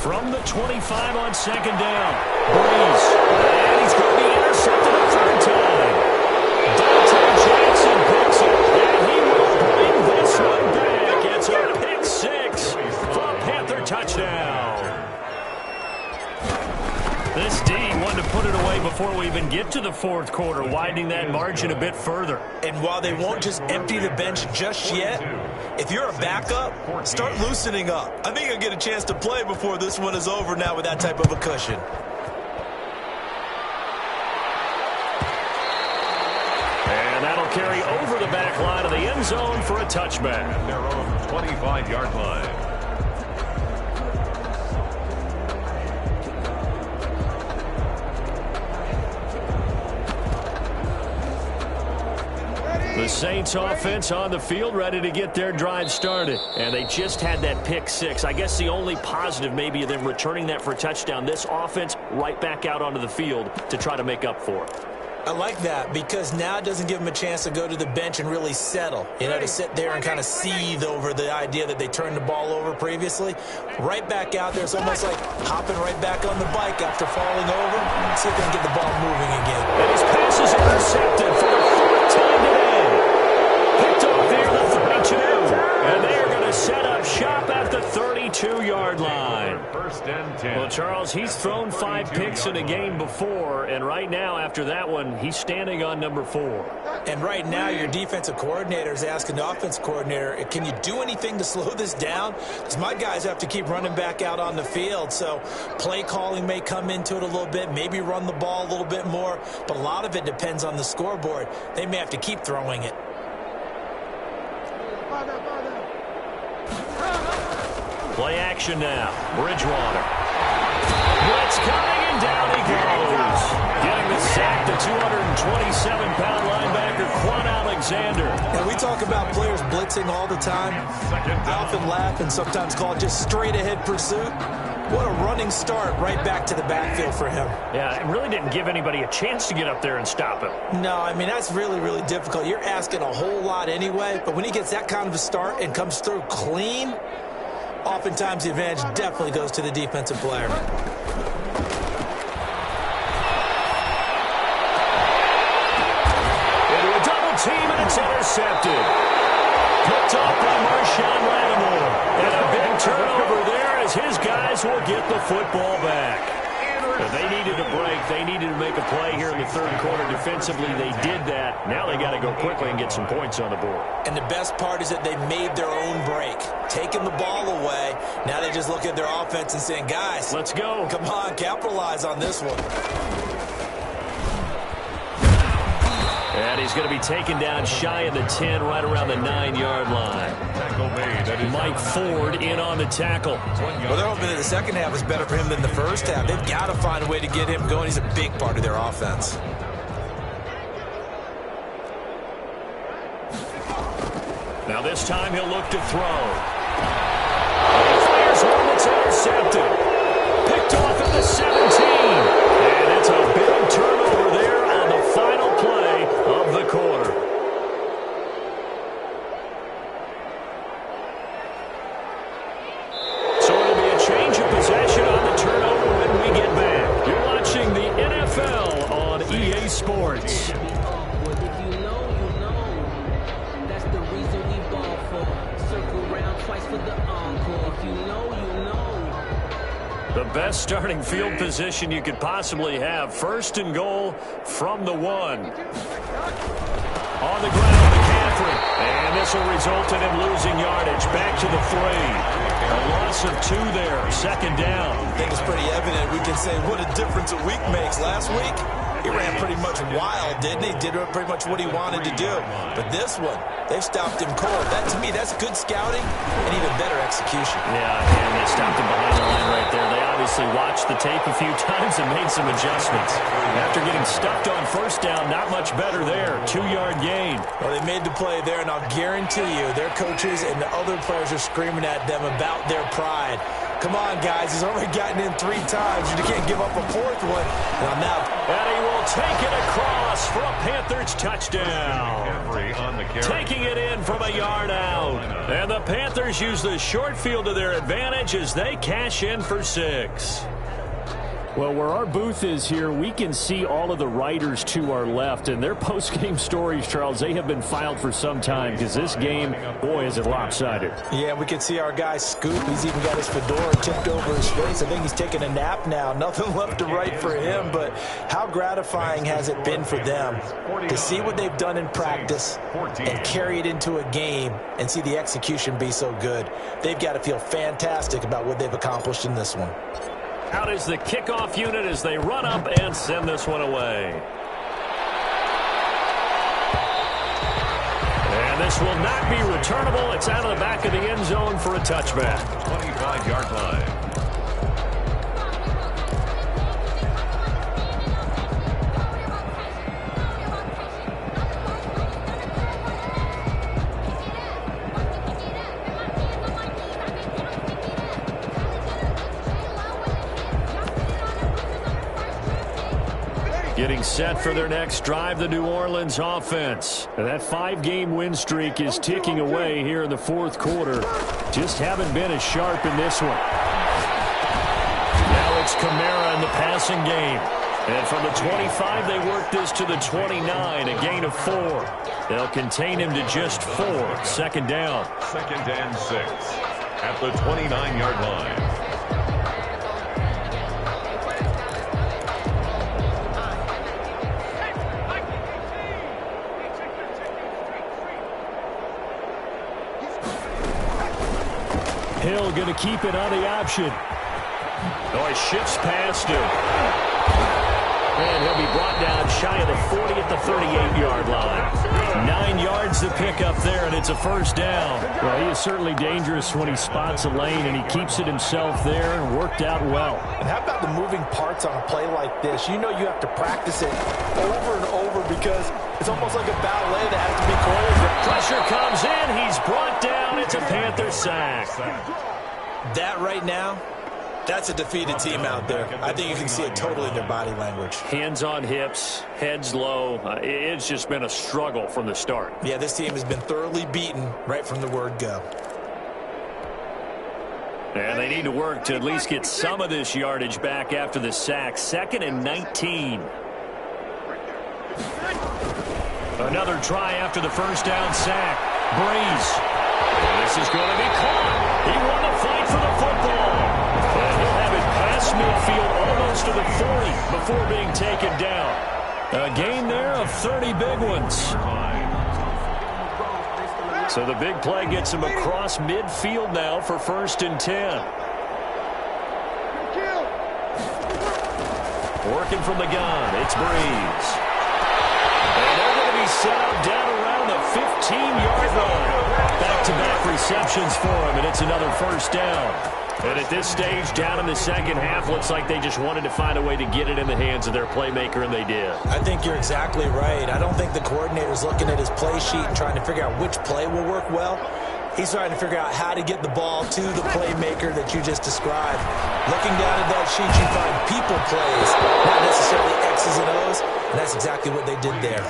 From the 25 on second down. Breeze. And he's going to be intercepted a third time. Dante Jackson picks it. And he will bring this one back. It's a pick 6 for fourth quarter, widening that margin a bit further. And while they won't just empty the bench just yet, if you're a backup, start loosening up. I think you'll get a chance to play before this one is over now with that type of a cushion. And that'll carry over the back line of the end zone for a touchback. At their own 25-yard line. The Saints offense on the field, ready to get their drive started. And they just had that pick six. I guess the only positive maybe of them returning that for a touchdown. This offense right back out onto the field to try to make up for it. I like that because now it doesn't give them a chance to go to the bench and really settle. You know, to sit there and kind of seethe over the idea that they turned the ball over previously. Right back out there. It's almost like hopping right back on the bike after falling over. See if they can get the ball moving again. And his pass is intercepted for the fourth time today. Picked off there at the 32. And they are going to set up shop at the 32-yard line. First and 10. Well, Charles, he's thrown 5 picks in a game before, and right now, after that one, he's standing on number 4. And right now, your defensive coordinator is asking the offensive coordinator, can you do anything to slow this down? Because my guys have to keep running back out on the field, so play calling may come into it a little bit, maybe run the ball a little bit more, but a lot of it depends on the scoreboard. They may have to keep throwing it. Play action now. Bridgewater. Blitz coming, and down he goes. Getting the sack, the 227-pound linebacker, Quan Alexander. And we talk about players blitzing all the time. I often laugh and sometimes call it just straight-ahead pursuit. What a running start right back to the backfield for him. Yeah, it really didn't give anybody a chance to get up there and stop him. No, I mean, that's really, really difficult. You're asking a whole lot anyway, but when he gets that kind of a start and comes through clean, oftentimes the advantage definitely goes to the defensive player. Into a double team, and it's intercepted. Picked off by Marshawn Lattimore. And a big turnover there as his guys will get the football back. But they needed a break. They needed to make a play here in the third quarter. Defensively, they did that. Now they got to go quickly and get some points on the board. And the best part is that they made their own break. Taking the ball away. Now they just look at their offense and saying, guys, let's go. Come on, capitalize on this one. And he's going to be taken down shy of the 10, right around the 9-yard line. Tackle made. That is Mike Ford in on the tackle. Well, they're hoping that the second half is better for him than the first half. They've got to find a way to get him going. He's a big part of their offense. Now this time he'll look to throw. He fires one that's intercepted. Picked off at the 17. And it's a big turnover there on the final play of the quarter. So it'll be a change of possession on the turnover when we get back. You're watching the NFL on EA Sports. The best starting field position you could possibly have. First and goal from the 1. On the ground, McCaffrey. And this will result in him losing yardage. Back to the 3. A loss of 2 there. Second down. I think it's pretty evident. We can say what a difference a week makes. Last week, he ran pretty much wild, didn't he? Did pretty much what he wanted to do. But this one, they've stopped him cold. That, to me, that's good scouting and even better execution. Yeah, and they stopped him behind the line right there. They obviously watched the tape a few times and made some adjustments. After getting stuffed on first down, not much better there. 2-yard gain. Well, they made the play there, and I'll guarantee you their coaches and the other players are screaming at them about their pride. Come on, guys. He's already gotten in 3 times. You can't give up a 4th one. Now, and he will take it across for a Panthers touchdown. Taking it in from a yard out. And the Panthers use the short field to their advantage as they cash in for 6. Well, where our booth is here, we can see all of the writers to our left, and their post-game stories, Charles, they have been filed for some time because this game, boy, is it lopsided. Yeah, we can see our guy Scoop. He's even got his fedora tipped over his face. I think he's taking a nap now. Nothing left to write for him, but how gratifying has it been for them to see what they've done in practice and carry it into a game and see the execution be so good. They've got to feel fantastic about what they've accomplished in this one. Out is the kickoff unit as they run up and send this one away. And this will not be returnable. It's out of the back of the end zone for a touchback. 25-yard line. Getting set for their next drive, the New Orleans offense. And that 5-game win streak is ticking away here in the fourth quarter. Just haven't been as sharp in this one. Now it's Kamara in the passing game. And from the 25, they work this to the 29, a gain of 4. They'll contain him to just 4. Second down. 2nd and 6 at the 29-yard line. Hill going to keep it on the option. Oh, he shifts past him. And he'll be brought down shy of the 40 at the 38-yard line. 9 yards to pick up there, and it's a first down. Well, he is certainly dangerous when he spots a lane, and he keeps it himself there and worked out well. And how about the moving parts on a play like this? You know you have to practice it over and over because it's almost like a ballet that has to be choreographed. Pressure comes in. He's brought down. It's a Panther sack. That right now, that's a defeated team out there. I think you can see it totally in their body language. Hands on hips, heads low. It's just been a struggle from the start. Yeah, this team has been thoroughly beaten right from the word go. And they need to work to at least get some of this yardage back after the sack. 2nd and 19. Another try after the first down sack. Breeze. This is going to be caught. He won the fight for the football. And he'll have it past midfield almost to the 40 before being taken down. A gain there of 30 big ones. So the big play gets him across midfield now for 1st and 10. Working from the gun, it's Breeze. And they're going to be set up down around the 15-yard line. Back-to-back receptions for him, and it's another first down. And at this stage, down in the second half, looks like they just wanted to find a way to get it in the hands of their playmaker, and they did. I think you're exactly right. I don't think the coordinator's looking at his play sheet and trying to figure out which play will work well. He's trying to figure out how to get the ball to the playmaker that you just described. Looking down at that sheet, you find people plays, not necessarily X's and O's, and that's exactly what they did there.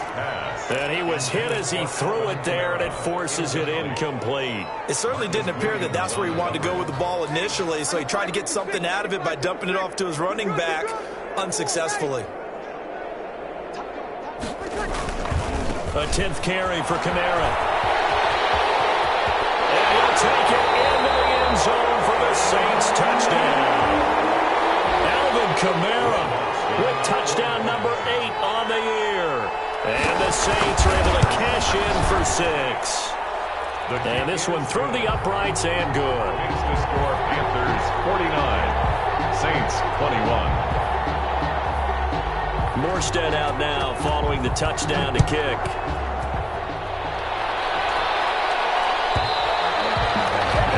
And he was hit as he threw it there, and it forces it incomplete. It certainly didn't appear that that's where he wanted to go with the ball initially, so he tried to get something out of it by dumping it off to his running back unsuccessfully. A 10th carry for Kamara. And he'll take it into the end zone for the Saints touchdown. Alvin Kamara with touchdown number 8 on the year. And the Saints are able to cash in for 6. And this one through the uprights and good. To score Panthers 49, Saints 21. Morstead out now following the touchdown to kick.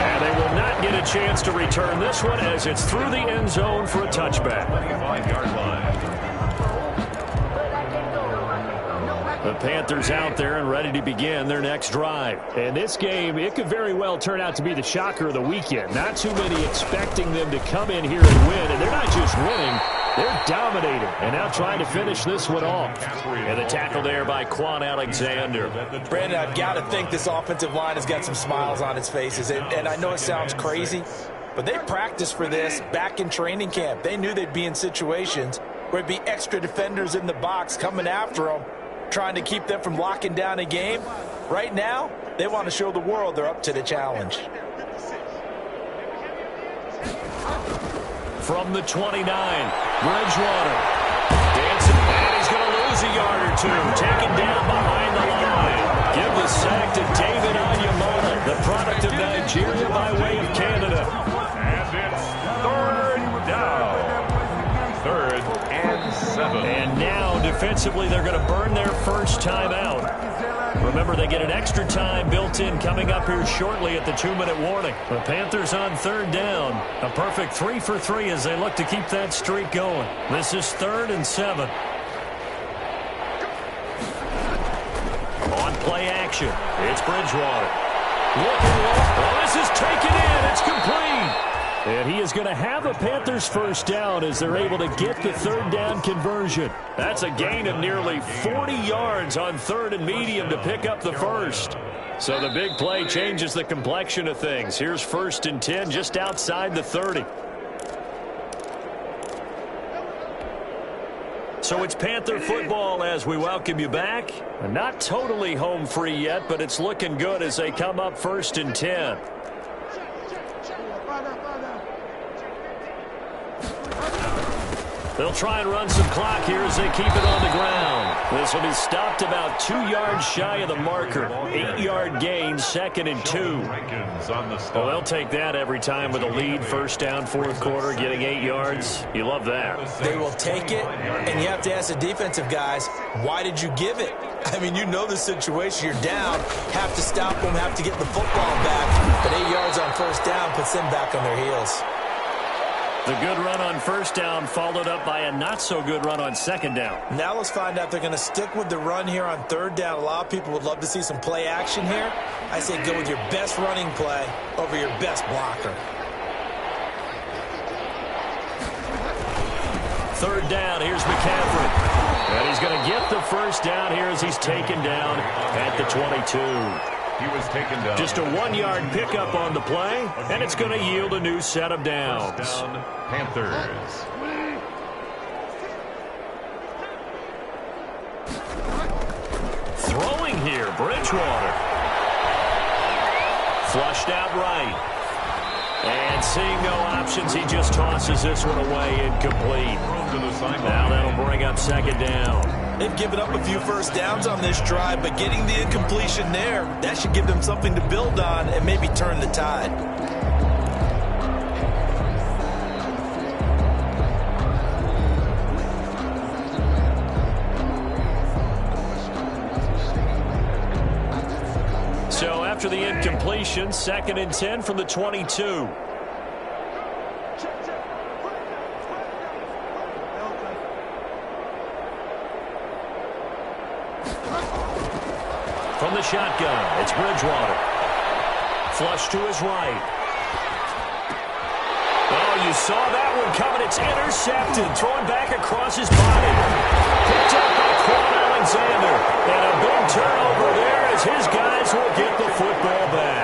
And they will not get a chance to return this one as it's through the end zone for a touchback. 25-yard line. The Panthers out there and ready to begin their next drive. And this game, it could very well turn out to be the shocker of the weekend. Not too many expecting them to come in here and win. And they're not just winning, they're dominating. And now trying to finish this one off. And the tackle there by Quan Alexander. Brandon, I've got to think this offensive line has got some smiles on its faces. And I know it sounds crazy, But they practiced for this back in training camp. They knew they'd be in situations where it'd be extra defenders in the box coming after them, trying to keep them from locking down a game. Right now, they want to show the world they're up to the challenge. From the 29, Bridgewater. Dancing, and he's going to lose a yard or two. Taken down behind the line. Give the sack to David Onyemata, the product of Nigeria by way of Canada. And it's third down. 3rd and 7. And now, defensively, they're going to burn their first time out. Remember, they get an extra time built in coming up here shortly at the 2-minute warning. The Panthers on 3rd down. A perfect 3 for 3 as they look to keep that streak going. This is 3rd and 7. On play action, it's Bridgewater. Looking low. Oh, this is taken in. It's complete. And he is going to have a Panthers first down as they're able to get the 3rd down conversion. That's a gain of nearly 40 yards on 3rd and medium to pick up the first. So the big play changes the complexion of things. Here's 1st and 10 just outside the 30. So it's Panther football as we welcome you back. Not totally home free yet, but it's looking good as they come up 1st and 10. They'll try and run some clock here as they keep it on the ground. This will be stopped about 2 yards shy of the marker. 8-yard gain, 2nd and 2. Well, they'll take that every time with a lead. 1st down, 4th quarter, getting 8 yards. You love that. They will take it, and you have to ask the defensive guys, why did you give it? I mean, you know the situation. You're down, have to stop them, have to get the football back. But 8 yards on 1st down puts them back on their heels. The good run on 1st down followed up by a not-so-good run on 2nd down. Now let's find out if they're going to stick with the run here on 3rd down. A lot of people would love to see some play action here. I say go with your best running play over your best blocker. 3rd down, here's McCaffrey. And he's going to get the first down here as he's taken down at the 22. He was taken down. Just a 1-yard pickup on the play, and it's going to yield a new set of downs. Down, Panthers. Throwing here, Bridgewater. Flushed out right. And seeing no options, he just tosses this one away incomplete. Now that'll bring up 2nd down. They've given up a few first downs on this drive, but getting the incompletion there, that should give them something to build on and maybe turn the tide. So after the incompletion, 2nd and 10 from the 22. From the shotgun, it's Bridgewater. Flush to his right. Oh, you saw that one coming. It's intercepted. Throwing back across his body. Picked up by Quan Alexander. And a big turnover there as his guys will get the football back.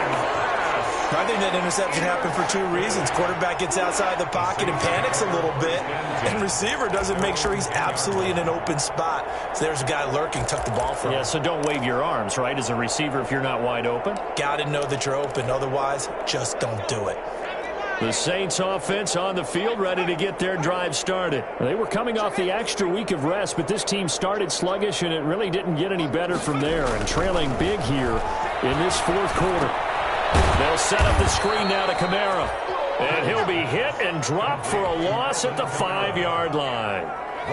I think that interception happened for 2 reasons. Quarterback gets outside the pocket and panics a little bit, and receiver doesn't make sure he's absolutely in an open spot. So there's a guy lurking, took the ball from him. Yeah, so don't wave your arms, right, as a receiver if you're not wide open. Got to know that you're open. Otherwise, just don't do it. The Saints offense on the field ready to get their drive started. They were coming off the extra week of rest, but this team started sluggish, and it really didn't get any better from there, and trailing big here in this 4th quarter. They'll set up the screen now to Kamara. And he'll be hit and dropped for a loss at the 5-yard line.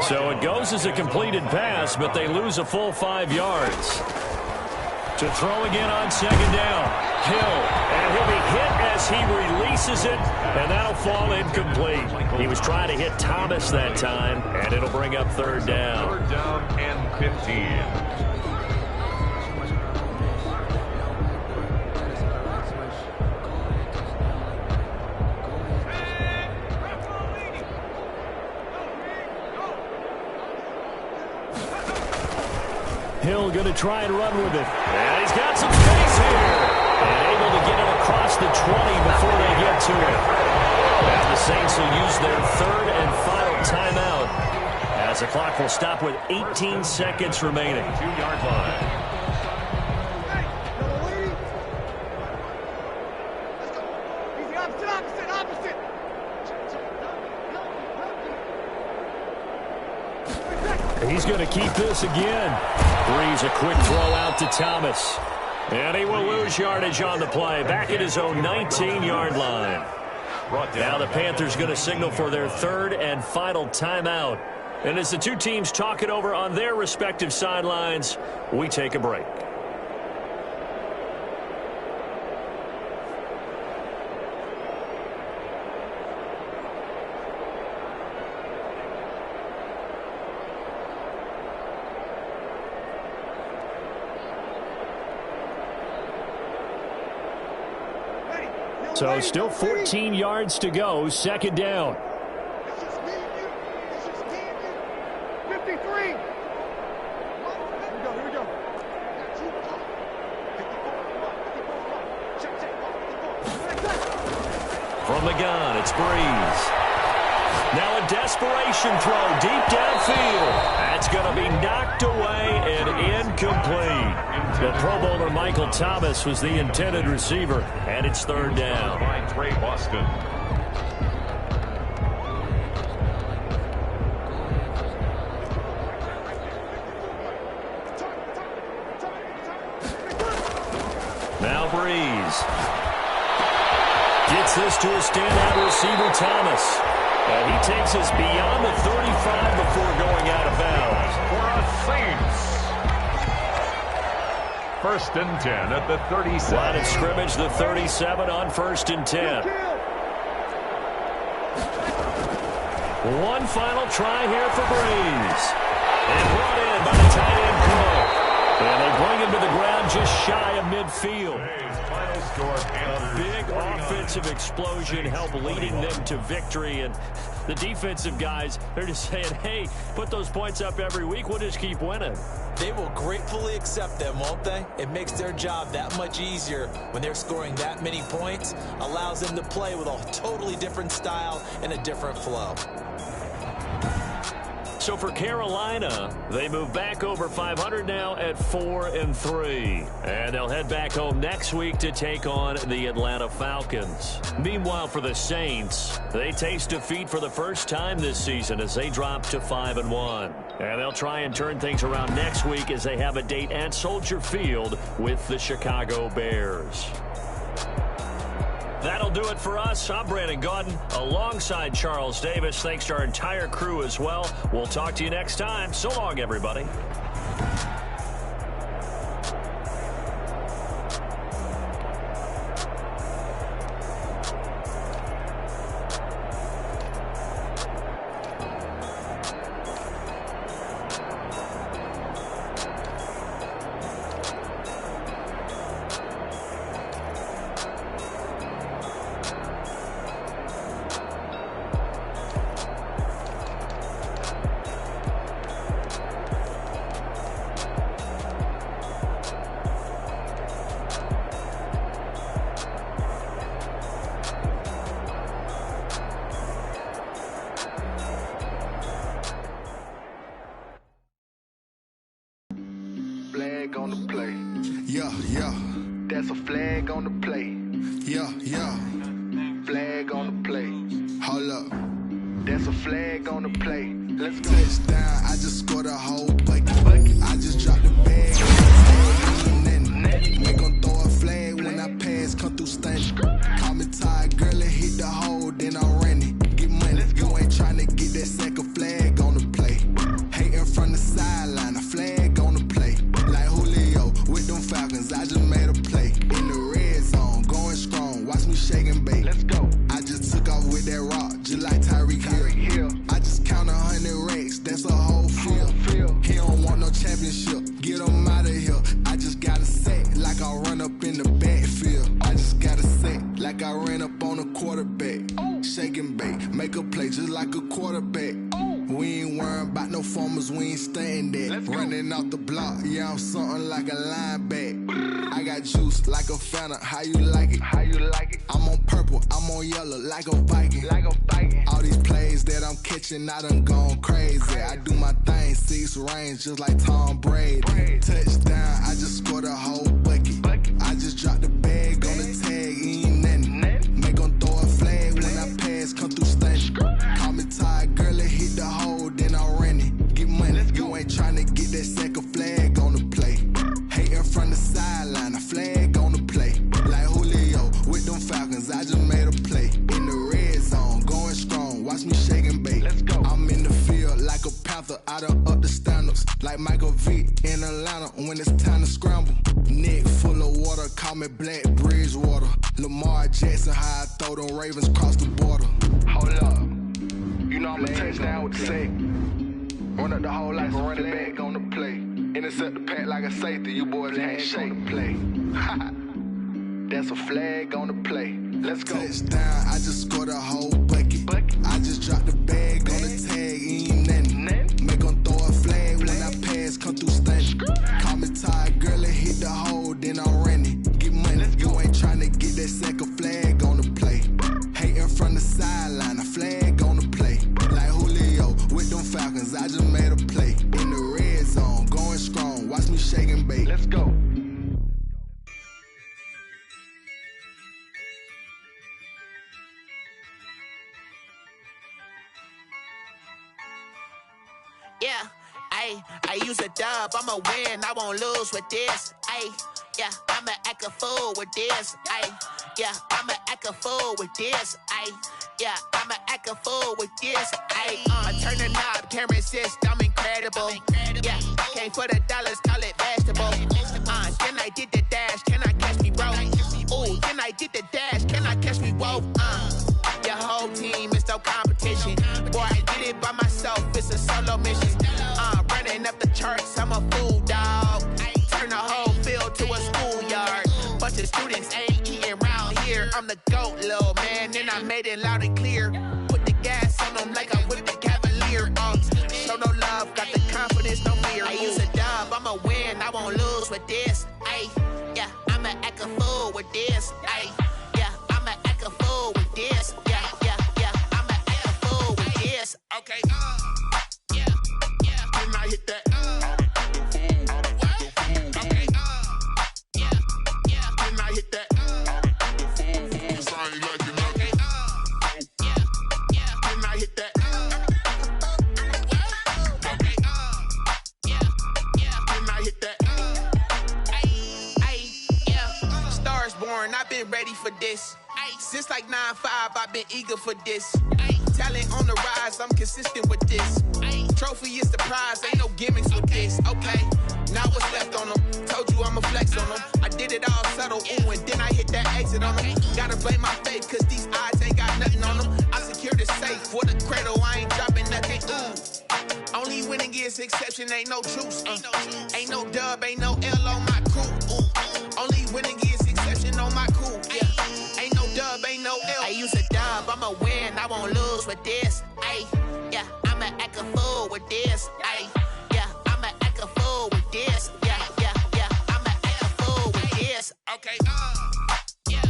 So it goes as a completed pass, but they lose a full 5 yards. To throw again on 2nd down. Hill. And he'll be hit as he releases it, and that'll fall incomplete. He was trying to hit Thomas that time, and it'll bring up 3rd down. 3rd down and 15. Hill going to try and run with it. And he's got some space here. And able to get it across the 20 before they get to it. will use their third and final timeout as the clock will stop with 18 seconds remaining. 2-yard line. He's going to keep this again. Breeze a quick throw out to Thomas. And he will lose yardage on the play. Back at his own 19-yard line. Now the Panthers going to signal for their third and final timeout. And as the two teams talk it over on their respective sidelines, we take a break. So still 14 yards to go, second down. 53. Here we go. From the gun, it's Breeze. Now a desperation throw deep downfield. That's going to be knocked away and incomplete. The Pro Bowler Michael Thomas was the intended receiver, and it's third down. By Trey Boston. Now Breeze gets this to a standout receiver, Thomas. And he takes us beyond the 35 before going out of bounds. For a Saints. First and 10 at the 37. Line of scrimmage, the 37 on first and 10. One final try here for Breeze. And brought in by the tight end Crow. And they bring him to the ground just shy of midfield. Final score, A big offensive explosion helped leading them to victory. And the defensive guys, they're just saying, hey, put those points up every week. We'll just keep winning. They will gratefully accept them, won't they? It makes their job that much easier when they're scoring that many points. Allows them to play with a totally different style and a different flow. So for Carolina, they move back over 500 now at 4-3. And they'll head back home next week to take on the Atlanta Falcons. Meanwhile, for the Saints, they taste defeat for the first time this season as they drop to 5-1. And they'll try and turn things around next week as they have a date at Soldier Field with the Chicago Bears. That'll do it for us. I'm Brandon Gaudin alongside Charles Davis. Thanks to our entire crew as well. We'll talk to you next time. So long, everybody. On the play. Yeah, yeah. That's a flag on the play. Yeah, yeah. Flag on the play. Hold up. That's a flag on the play. Let's go. Touchdown, I just scored a whole bucket. I just dropped the bag. Make them throw a flag when I pass, come through stunning. Call me tired, girl, and hit the hole, then I'm running. Get money, you ain't trying to get that second flag on the play. Hating from the sideline, a flag on the play. Like Julio with them Falcons, I just made a play. In the red zone, going strong, watch me shake and bake. Let's go. I just took off with that rock, just like Tyreek Hill. I just count 100 racks, that's a whole field. He don't want no championship, get him out of here. I just gotta say, like I run up in the backfield. I just gotta say, like I ran up on a quarterback. Shake and bake, make a play just like a quarterback. We ain't worrying about no farmers, we ain't staying there. Running off the block, yeah, I'm something like a linebacker. I got juice like a Fanta, how you like it? How you like it? I'm on purple, I'm on yellow, like a Viking. Like a Viking. All these plays that I'm catching, I done gone crazy. I do my thing, 6 range, just like Tom Brady. Touchdown, I just scored a whole bucket. I just dropped the bag on the tag, ain't nothing. Make 'em throw a flag when I pass, come through stunning. Call me tired, girl, it hit the hole, then I ran it. Get money, you ain't tryna get that second flag on the play. Hating from the sideline, a flag on the play. Like Julio with them Falcons, I just made a play. In the red zone, going strong, watch me shake and bake. Let's go. I'm in the field like a Panther, I done up the standards. Like Michael Vick in Atlanta when it's time to scramble. Neck full of water, call me Black Bridgewater. Lamar Jackson, how I throw them Ravens cross the border. Hold up, you know I'm a touchdown with the sack. Run up the hole like a running back on the play. Intercept the pack like a safety, you boys can't shake the play. That's a flag on the play. Let's go. Touchdown, I just scored a whole bucket. I just dropped the bag on the tag, ain't nothing. Make 'em throw a flag when I pass, come through stunning. Call me tired, girl, it hit the hole, then I ran it. Get money, you ain't tryna get that second flag on the play. Hating from the sideline, a flag on the play. Like Julio with them Falcons, I just made a play. In the red zone, going strong, watch me shake and bake. Let's go. Yeah, I use a dub, I'ma win, I won't lose with this. Yeah, I'ma act a fool with this. Yeah, I'ma act a fool with this. Yeah, I'ma act a fool with this. Turn the knob, camera assist, I'm incredible. Yeah, came for the dollars, call it vegetable. Then I did the dash, can I catch me, bro? Ooh, then I did the dash, can I catch me, whoa? Your whole team is no competition. Boy, I did it by myself, it's a solo mission. Running up the charts, I'm a fool, dog. Turn the whole field to a schoolyard. Bunch of students ain't eating round here. I'm the GOAT, little man, and I made it loud and clear. Put the gas on them like I whipped the Cavalier. Show no love, got the confidence, no fear. I use a dub, I'ma win, I won't lose with this. Yeah, I'ma act a fool with this. Yeah, I'ma act a fool with this. Yeah, I'ma act a fool with this. Okay, yeah, then I hit that. Okay, yeah, then I hit that. Cause I ain't like it. Okay, yeah, then I hit that. Okay, yeah, then I hit that. Yeah, stars born, I've been ready for this. Since like 9-5, I've been eager for this. Talent on the rise, I'm consistent with this. Trophy is the prize, ain't no gimmicks with this. Okay, now what's left on them? Told you I'ma flex on them. I did it all subtle, ooh, and then I hit that exit on them. Gotta blame my faith, cause these odds ain't got nothing on them. I secure the safe for the cradle, I ain't dropping nothing, ooh. Only winning is exception, ain't no truce. Ain't no dub, ain't no L on my crew. Only winning is exception on my crew, yeah. Ain't no dub, ain't no L. I use a dub, I'ma win, I won't lose with this. Yeah, I'ma act a fool with this. Yeah, I'ma act a fool with this. Yeah, I'ma act a fool with this. Okay, yeah,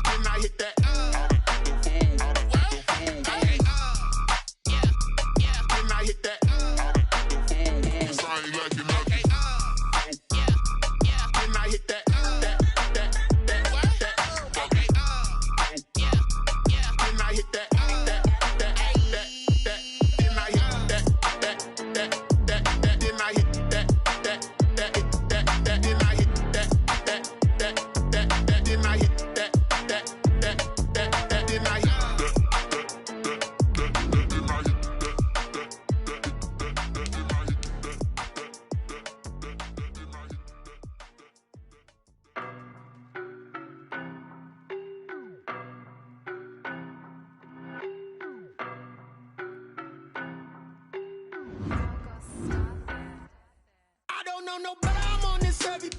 then I hit that. Okay, yeah, then I hit that. Cause I ain't like it. Okay, yeah, then I hit that. Okay, yeah, then I hit that. I don't know no better, I'm on this every